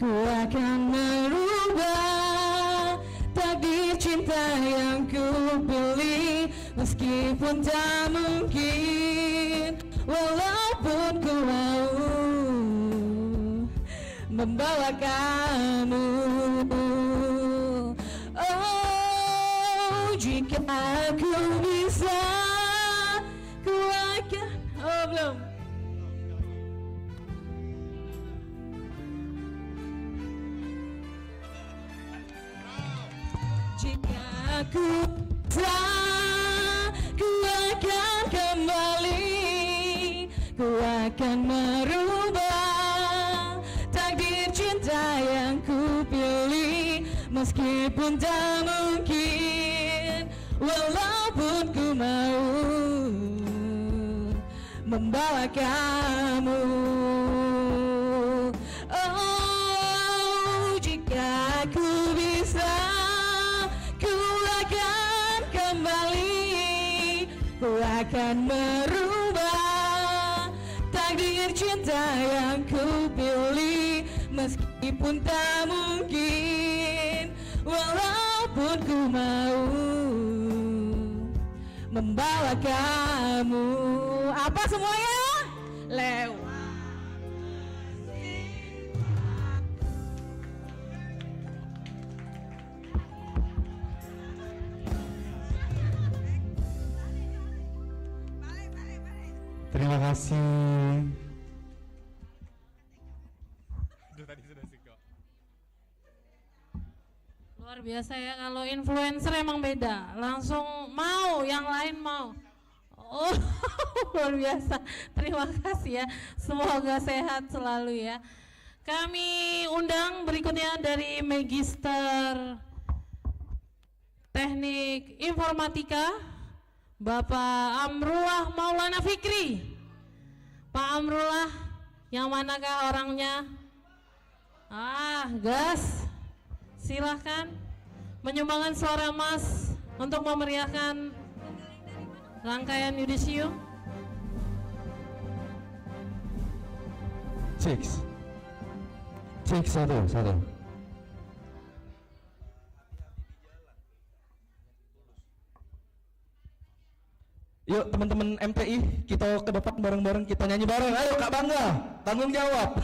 ku akan merubah takdir cinta yang ku pilih, meskipun tak mungkin, walaupun ku mau membawa kamu. Oh, jika aku bisa, ku akan. Oh, belum. Jika aku bisa, ku akan kembali, ku akan merubah takdir cinta yang ku pilih, meskipun tak mungkin, walaupun ku mau membawa kamu. Oh, jika aku bisa, ku akan kembali, ku akan merubah takdir cinta yang ku pilih, meskipun tak mungkin, walaupun ku mau membawa kamu. Apa semuanya? Lewat. terima kasih. Luar biasa ya, kalau influencer emang beda, langsung mau, yang lain mau. Oh, luar biasa. Terima kasih ya. Semoga sehat selalu ya. Kami undang berikutnya dari Magister Teknik Informatika, Bapak Amrullah Maulana Fikri. Pak Amrullah, yang manakah orangnya? Gas. Silahkan menyumbangkan suara emas untuk memeriahkan rangkaian yudisium. Cek satu. Yuk teman-teman MTI, kita ke depan bareng-bareng, kita nyanyi bareng. Ayo Kak Bangga, tanggung jawab.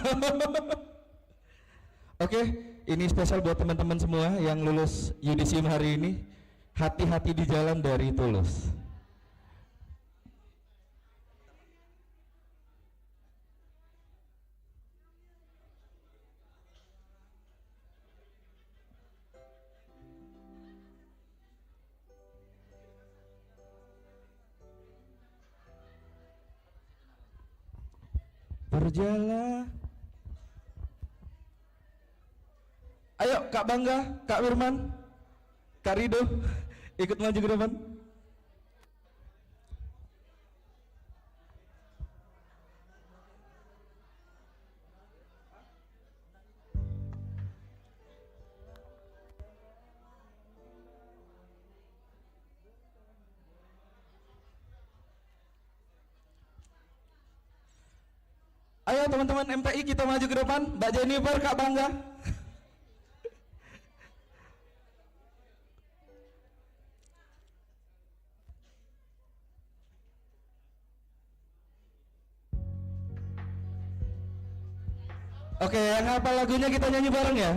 Oke, ini spesial buat teman-teman semua yang lulus yudisium hari ini. Hati-hati di jalan dari Tulus. Berjalan. Ayo Kak Bangga, Kak Firman, Kak Rido, ikut maju ke depan. Ayo teman-teman MTI kita maju ke depan. Mbak Jennifer, Kak Bangga. Oke, yang hafal lagunya kita nyanyi bareng ya.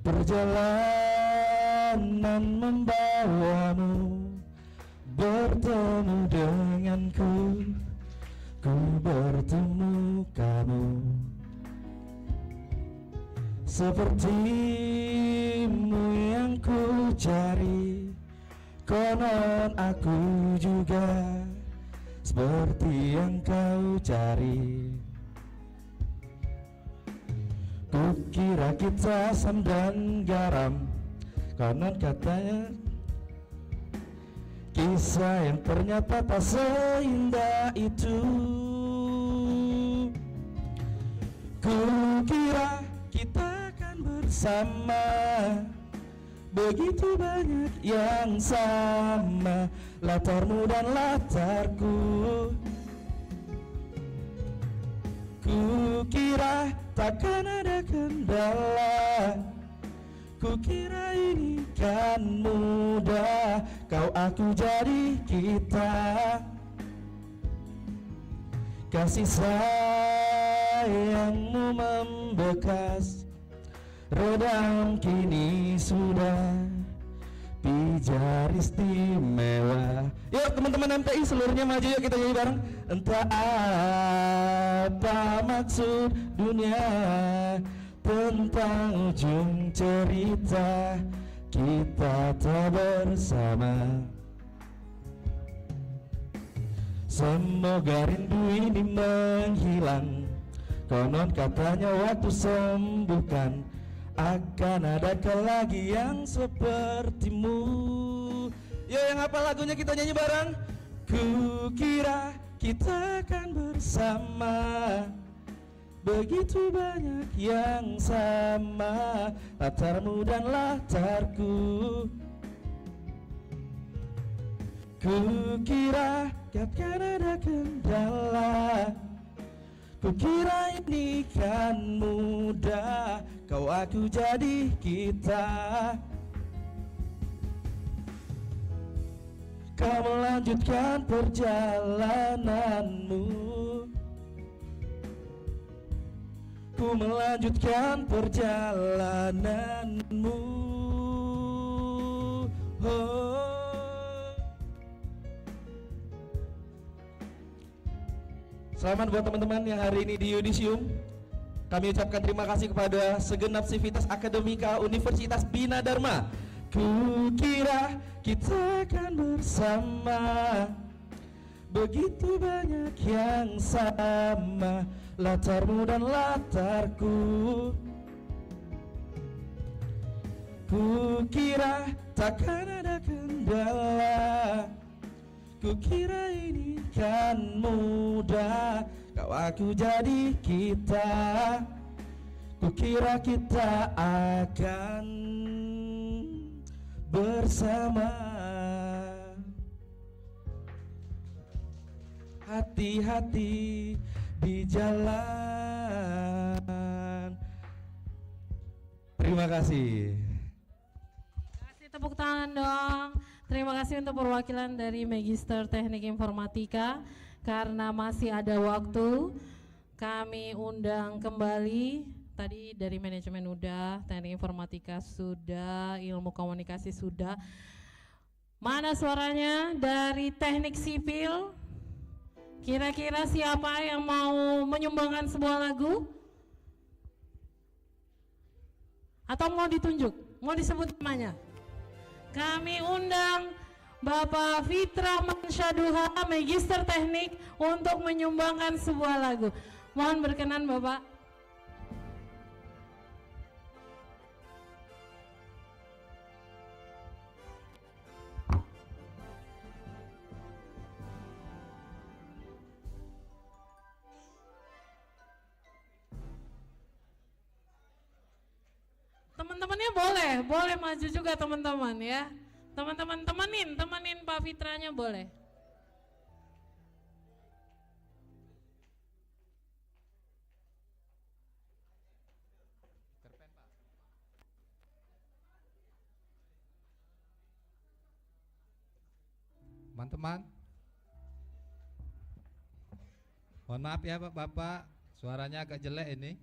Perjalanan membawamu bertemu denganku, ku bertemu kamu. Sepertimu yang ku cari, konon aku juga seperti yang kau cari. Kukira kita asam dan garam, konon katanya kisah yang ternyata tak seindah itu. Kukira kita akan bersama, begitu banyak yang sama, latarmu dan latarku. Kukira takkan ada kendala, kukira ini kan mudah, kau aku jadi kita. Kasih sayangmu membekas, redam kini sudah pijar istimewa. Yuk teman-teman MTI seluruhnya maju, yuk kita nyanyi bareng. Entah apa maksud dunia, tentang ujung cerita kita tak bersama. Semoga rindu ini menghilang, konon katanya waktu sembuhkan, akan ada lagi yang sepertimu. Yo yang hafal lagunya kita nyanyi bareng. Kukira kita akan bersama, begitu banyak yang sama, latarmu dan latarku. Kukira takkan ada kendala, kukira ini kan mudah, kau aku jadi kita. Kau melanjutkan perjalananmu, ku melanjutkan perjalananmu. Oh. Selamat buat teman-teman yang hari ini di Yudisium. Kami ucapkan terima kasih kepada segenap sivitas akademika Universitas Bina Dharma. Kukira kita akan bersama, begitu banyak yang sama, latarmu dan latarku. Kukira takkan ada kendala, kukira ini kan mudah, kau aku jadi kita. Kukira kita akan bersama. Hati-hati di jalan. Terima kasih. Kasih tepuk tangan dong. Terima kasih untuk perwakilan dari Magister Teknik Informatika. Karena masih ada waktu, kami undang kembali. Tadi dari manajemen udah, teknik informatika sudah, ilmu komunikasi sudah. Mana suaranya dari teknik sipil? Kira-kira siapa yang mau menyumbangkan sebuah lagu? Atau mau ditunjuk? Mau disebut namanya? Kami undang Bapak Fitra Mansyaduha, Magister Teknik, untuk menyumbangkan sebuah lagu. Mohon berkenan Bapak. Teman-temannya boleh maju juga teman-teman ya. Teman-teman temenin Pak Fitranya boleh. Teman-teman, mohon maaf ya Bapak, suaranya agak jelek ini.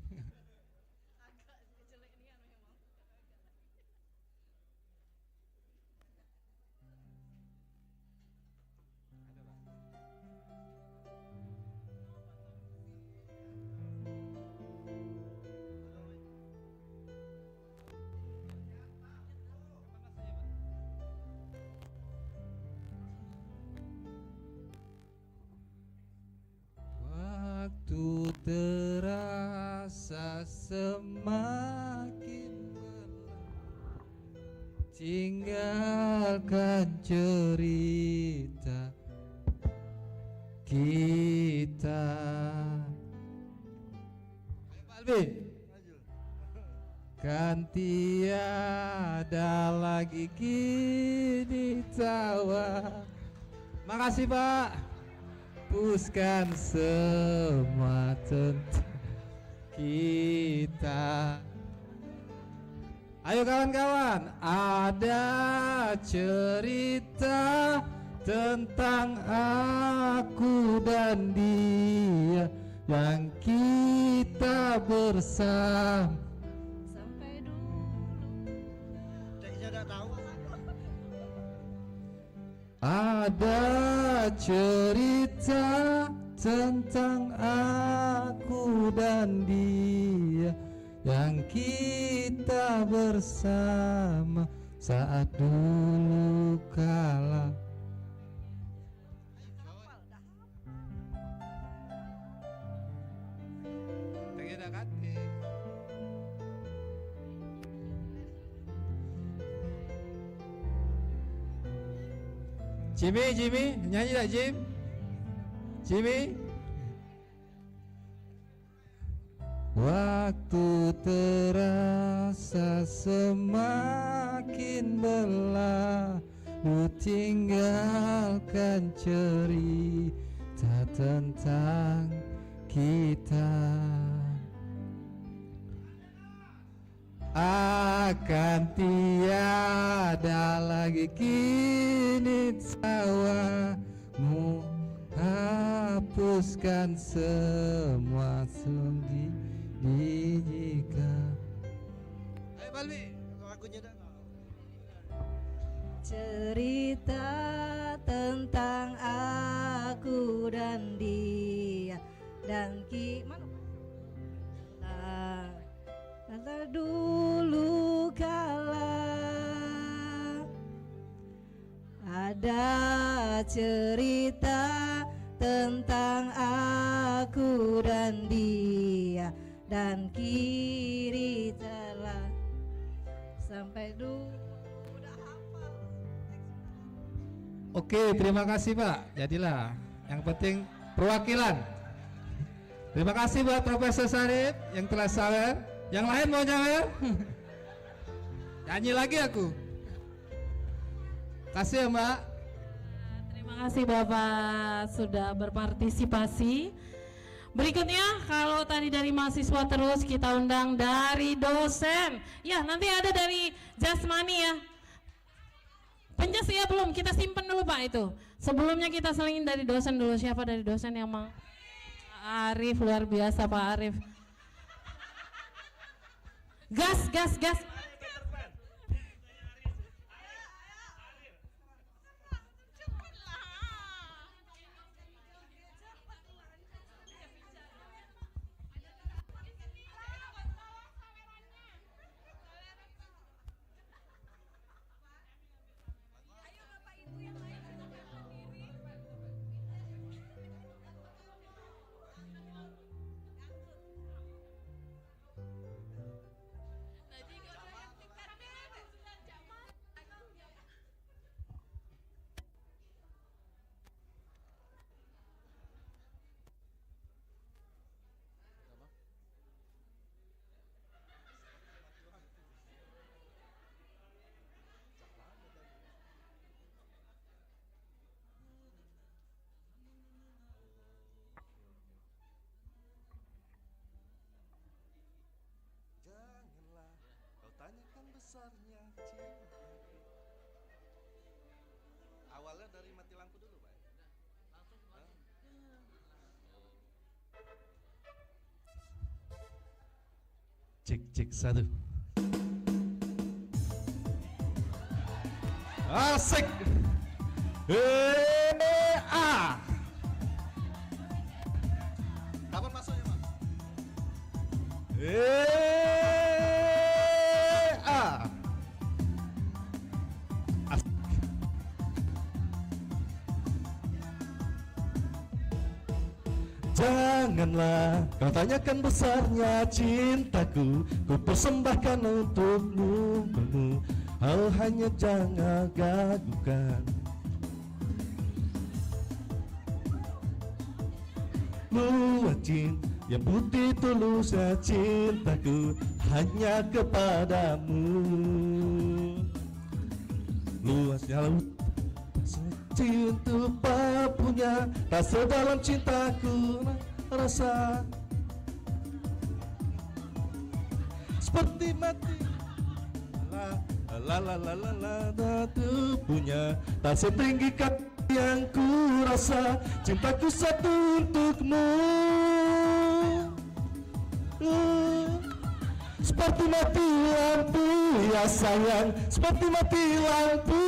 Waktu terasa semakin berat, tinggalkan cerita kita. Kan tiada lagi kini tawa. Makasih Pak. Hapuskan semua tentang kita. Ayo kawan-kawan, ada cerita tentang aku dan dia yang kita bersama. Sampai dulu. Ada cerita tentang aku dan dia yang kita bersama saat dulu kala. Jimmy, nyanyi tak Jim? Jimmy? Waktu terasa semakin berlalu, tinggalkan cerita tentang kita. Akan tiada lagi kini tawamu, hapuskan semua sendiri jika. Ayo Balbi, lagunya dah. Cerita tentang aku dan dia dan kala dulu kala ada cerita tentang aku dan dia dan kiri telah sampai dulu. Oke, terima kasih Pak. Jadilah yang penting perwakilan. Terima kasih buat Profesor Sarip yang telah sawer. Yang lain mau nyawer? Nyanyi lagi aku. Kasih ya Mbak. Terima kasih Bapak sudah berpartisipasi. Berikutnya kalau tadi dari mahasiswa terus kita undang dari dosen. Ya nanti ada dari jasmani ya. Penjas ya belum, kita simpen dulu Pak itu. Sebelumnya kita selingin dari dosen dulu. Siapa dari dosen yang mau? Arif, luar biasa Pak Arif. Gas. besarnya cinta. Awalnya dari mati lampu dulu, Pak. Cek cek satu. Asik. Kapan masuknya, Pak? Asik. Janganlah kau tanyakan besarnya cintaku, ku persembahkan untukmu. Oh hanya jangan gagukan. Luas cinta yang putih tulusnya cintaku hanya kepadamu. Luasnya laut cinta punya tak sedalam cintaku rasa seperti mati. La la la la la la punya tak setinggi kaki yang ku rasa. Cintaku satu untukmu. Seperti mati lampu ya sayang, seperti mati lampu.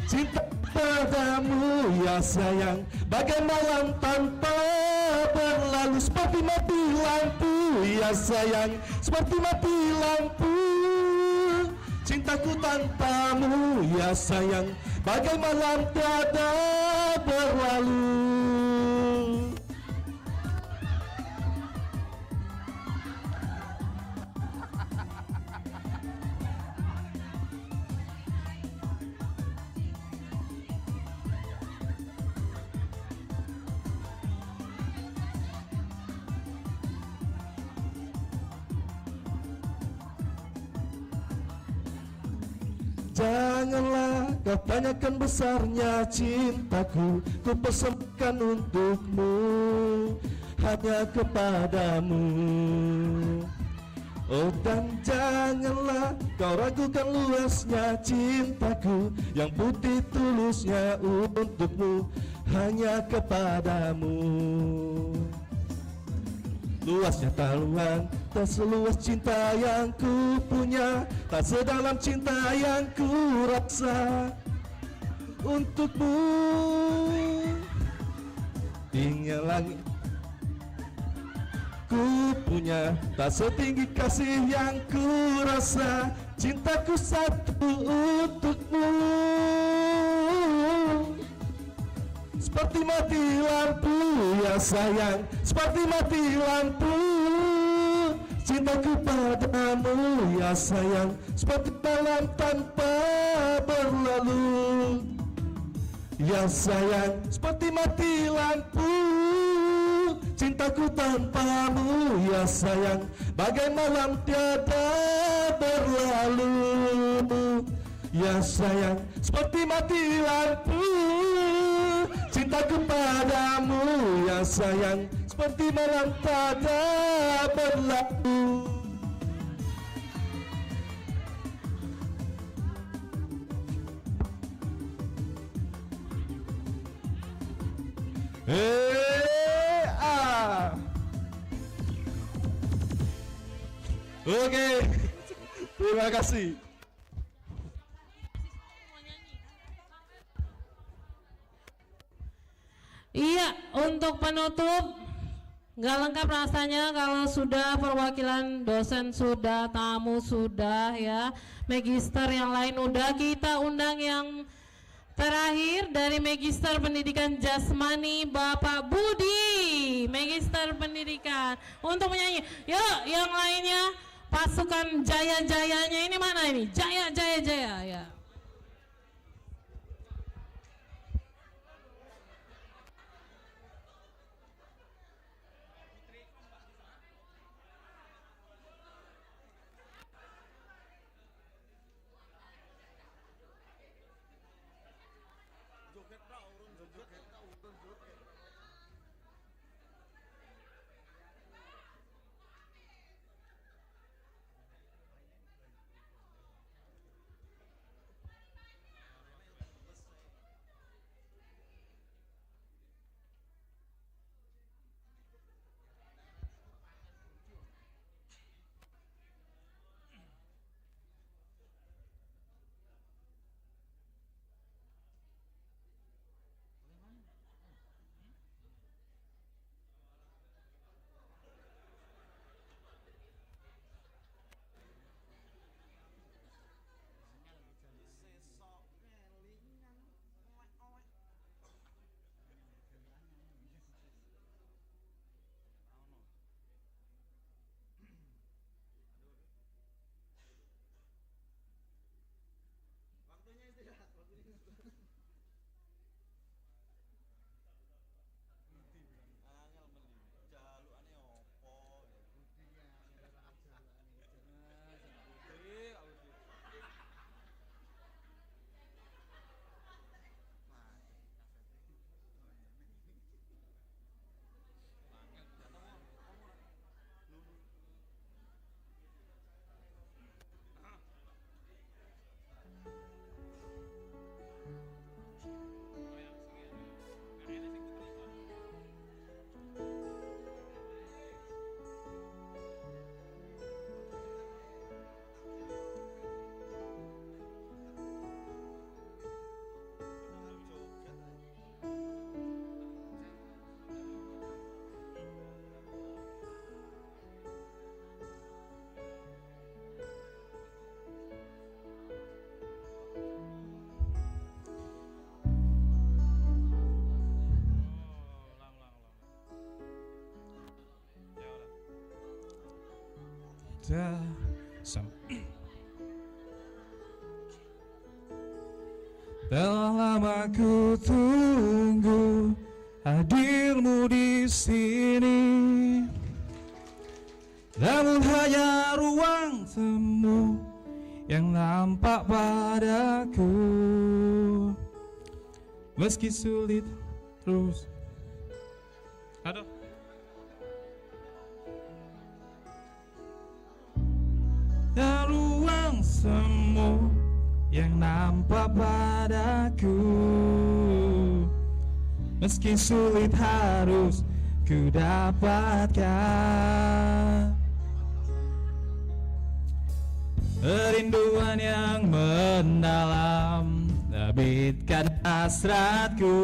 Cinta padamu ya sayang, bagai malam tanpa berlalu. Seperti mati lampu ya sayang, seperti mati lampu. Cintaku tanpamu ya sayang, bagai malam tiada berlalu. Janganlah kau tanyakan besarnya cintaku, ku persembahkan untukmu, hanya kepadamu. Oh dan janganlah kau ragukan luasnya cintaku, yang putih tulusnya untukmu, hanya kepadamu. Luasnya taluan, tak seluas cinta yang ku punya, tak sedalam cinta yang ku rasa untukmu. Tinggi langit ku punya, tak setinggi kasih yang ku rasa. Cintaku satu untukmu. Seperti mati lampu ya sayang, seperti mati lampu. Cintaku padamu ya sayang, seperti malam tanpa berlalu. Ya sayang, seperti mati lampu. Cintaku tanpamu ya sayang, bagai malam tiada berlalu. Ya sayang, seperti mati lampu. Cintaku padamu ya sayang, seperti malam tiada berlalu. Oke, terima kasih. Iya, untuk penutup nggak lengkap rasanya kalau sudah perwakilan dosen sudah, tamu sudah ya, magister yang lain udah. Kita undang yang terakhir dari Magister Pendidikan Jasmani, Bapak Budi, Magister Pendidikan, untuk menyanyi. Yuk, yang lainnya pasukan jaya-jayanya ini mana ini? Jaya, jaya, jaya ya. Telah lama ku tunggu hadirmu di sini, namun hanya ruang temu yang nampak padaku. Meski sulit terus. Aduh. Dan ruang semu yang nampak padaku, meski sulit harus ku dapatkan. Kerinduan yang mendalam terbitkan hasratku.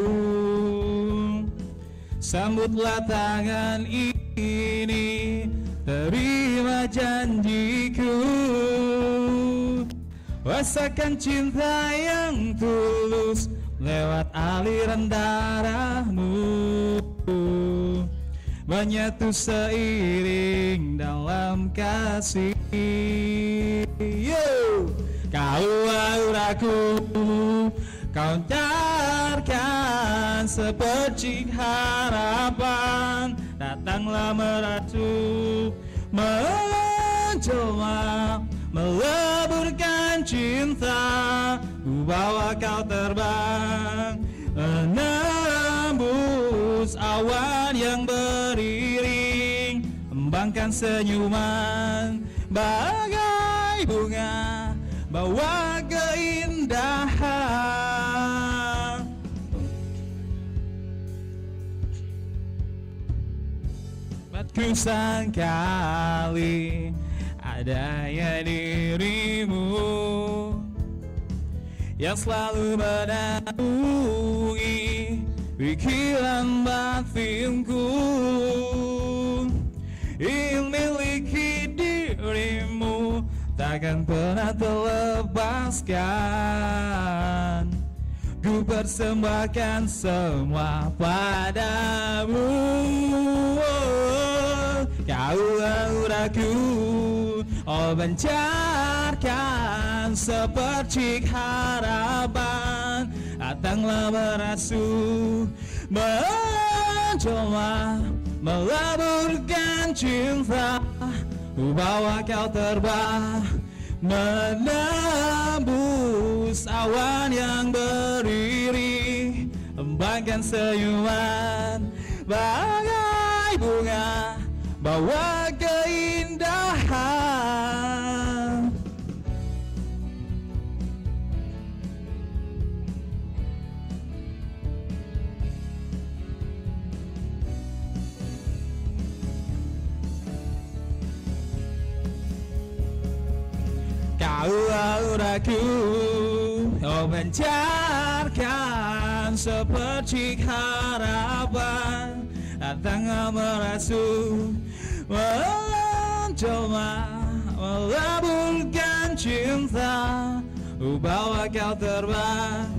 Sambutlah tangan ini, terima janjiku. Rasakan cinta yang tulus lewat aliran darahmu, menyatu seiring dalam kasih. Yo, kau auraku, kau carkan sepercik harapan. Datanglah merasuk, menjelma, meleburkan cinta. Ku bawa kau terbang, menembus awan yang beriring. Kembangkan senyuman bagai bunga, bawa keindahan. Ku sangkali adanya dirimu yang selalu menaungi pikiran batinku. Ingin miliki dirimu, takkan pernah terlepaskan. Ku persembahkan semua padamu. Kau auraku, oh pancarkan sepercik harapan. Datanglah merasuk, menjelma, meleburkan cinta. Ku bawa kau terbang, menembus awan yang beriring. Kembangkan senyuman bagai bunga, bawa keindahan. Kau auraku, oh pancarkan sepercik harapan. Datanglah merasuk, menjelma, meleburkan cinta. Ku bawa kau terbang,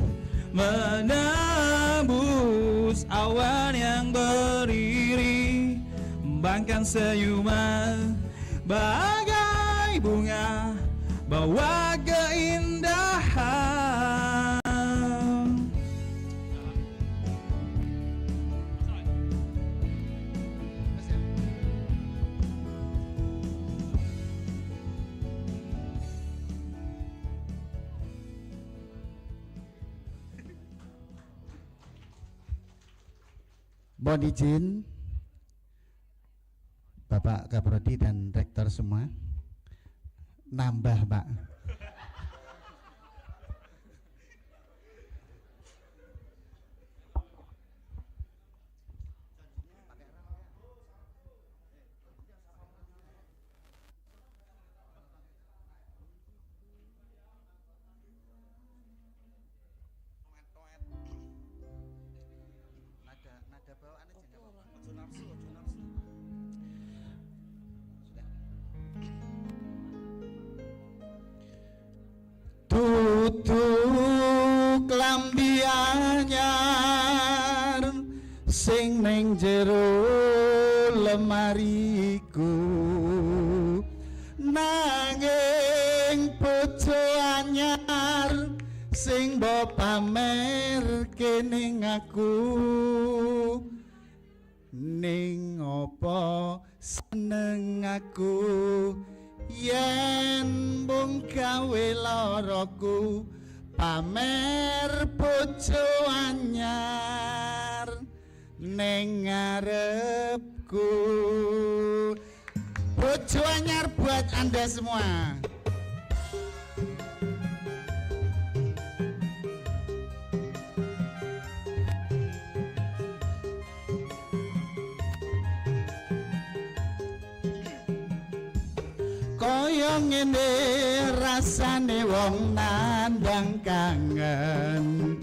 menembus awan yang beriring. Kembangkan senyuman bagai bunga, bawa keindahan. Mohon izin Bapak Kaprodi dan Rektor semua, nambah Pak. Tutuk lambi anyar sing ning jero lemariku, anyar sing mbok pamerke ning aku ning apa seneng aku yen mung gawe laraku pamer bojo anyar ning ngarepku. Bojo anyar buat Anda semua. Kaya ngene rasane wong nandang kangen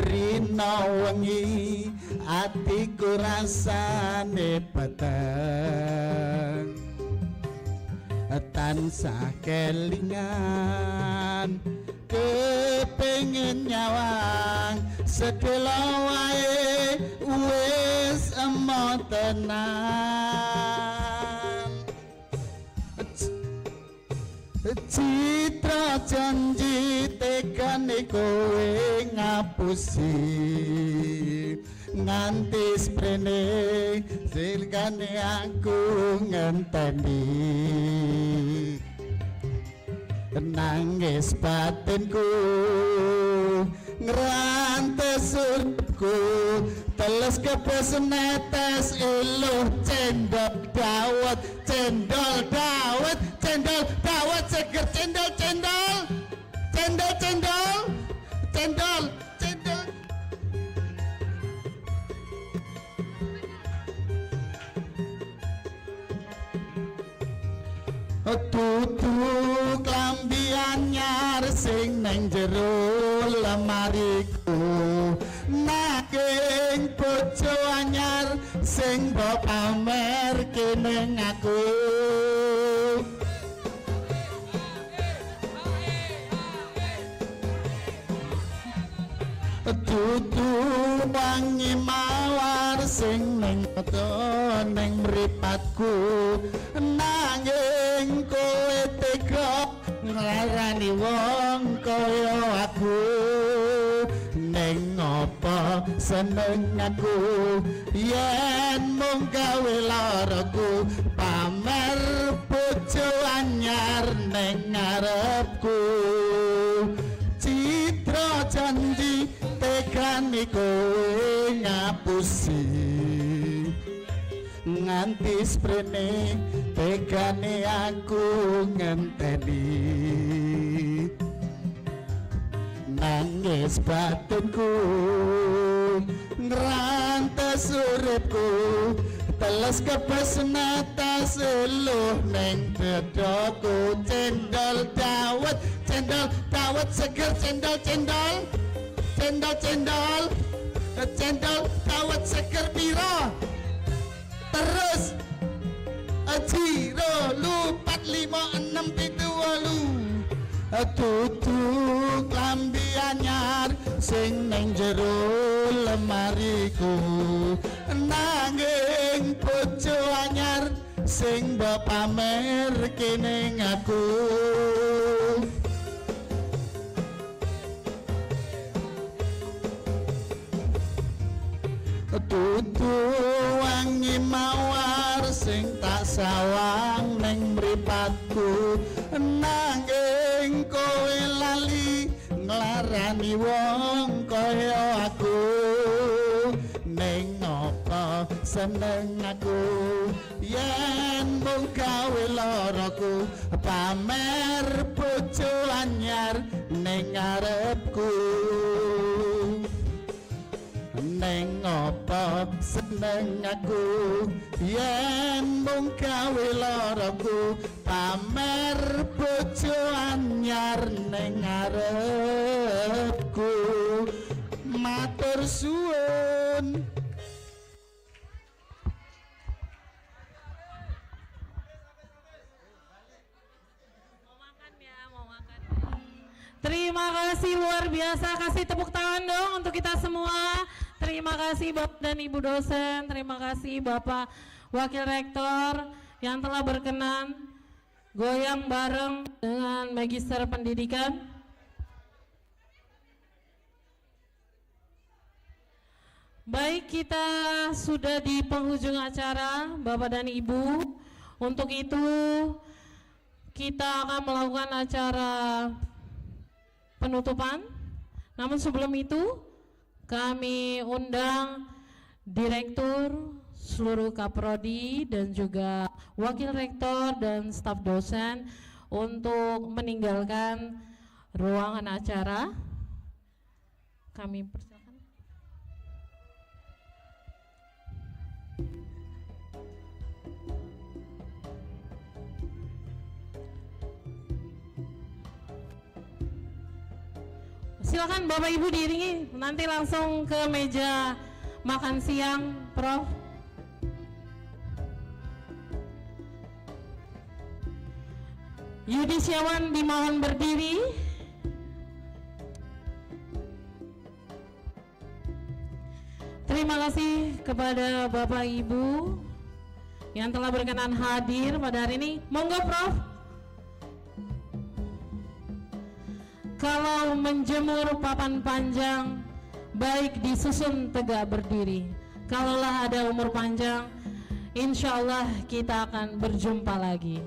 rina wengi atiku rasane peteng tansah kelingan kepengin nyawang sedelo wae wis emo tenan citra janji tekane kowe ngapusi nganti sprene silkane aku ngenteni nangis batinku ngrantes uripku teles kepes netes eluh cendol dawet cendol dawet cendol dawet seger cendol cendol cendol cendol cendol cendol tutu klambi anyar sing nang jero lemariku nanging bojo anyar sing mbok pamerke ning aku tutu wangi mawar sing ning foto ning mripatku nanging kowe tega nglarani wong kaya aku ning apa seneng aku yen mung gawe laraku pamer bojo anyar ning ngarepku citra janji tekani kowe ngapusi nganti sprene tekane aku ngenteni nangis batinku ngrantes uripku teles kepes netes eluh ning bedaku cendol dawet seger cendol cendol cendol cendol cendol dawet seger piro terus 0 4 5 6 7 8 tutu klambi anyar sing ning jero lemariku nanging bojo anyar sing mbok pamerke ning aku tutu wangi mawar sing tak sawang ning mripatku nanging kowe lali nglarani wong kaya aku ning apa seneng aku yen mung gawe laraku pamer bojo anyar ning ngarepku neng apa seneng aku yen mung gawe laraku pamer bojo anyar ning ngarepku matur suwun. Terima kasih luar biasa, kasih tepuk tangan dong untuk kita semua. Terima kasih Bapak dan Ibu dosen, terima kasih Bapak Wakil Rektor yang telah berkenan goyang bareng dengan Magister Pendidikan. Baik, kita sudah di penghujung acara, Bapak dan Ibu. Untuk itu, kita akan melakukan acara penutupan. Namun sebelum itu, kami undang Direktur, seluruh Kaprodi, dan juga Wakil Rektor dan staf dosen untuk meninggalkan ruangan acara. Kami persilakan. Silakan Bapak Ibu diiringi, nanti langsung ke meja makan siang, Prof. Yudisiawan dimohon berdiri. Terima kasih kepada Bapak Ibu yang telah berkenan hadir pada hari ini. Monggo Prof. Kalau menjemur papan panjang, baik disusun tegak berdiri. Kalaulah ada umur panjang, insya Allah kita akan berjumpa lagi.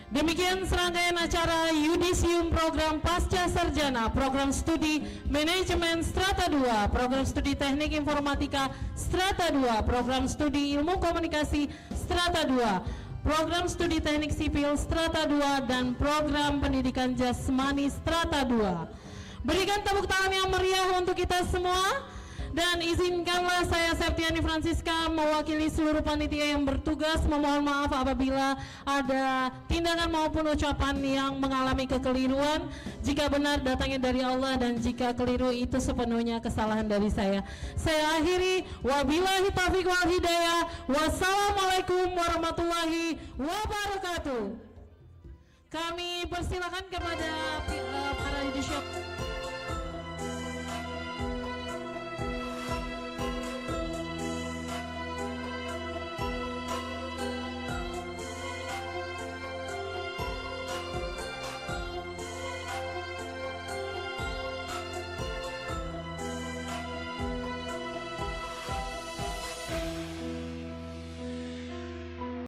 Demikian serangkaian acara Yudisium Program Pasca Sarjana, Program Studi Manajemen Strata 2, Program Studi Teknik Informatika Strata 2, Program Studi Ilmu Komunikasi Strata 2, Program Studi Teknik Sipil Strata 2, dan Program Pendidikan Jasmani Strata 2. Berikan tepuk tangan yang meriah untuk kita semua. Dan izinkanlah saya Septiani Francisca mewakili seluruh panitia yang bertugas memohon maaf apabila ada tindakan maupun ucapan yang mengalami kekeliruan. Jika benar datangnya dari Allah dan jika keliru itu sepenuhnya kesalahan dari saya. Saya akhiri, wabillahi taufiq wal hidayah. Wassalamualaikum warahmatullahi wabarakatuh. Kami persilakan kepada para judicial.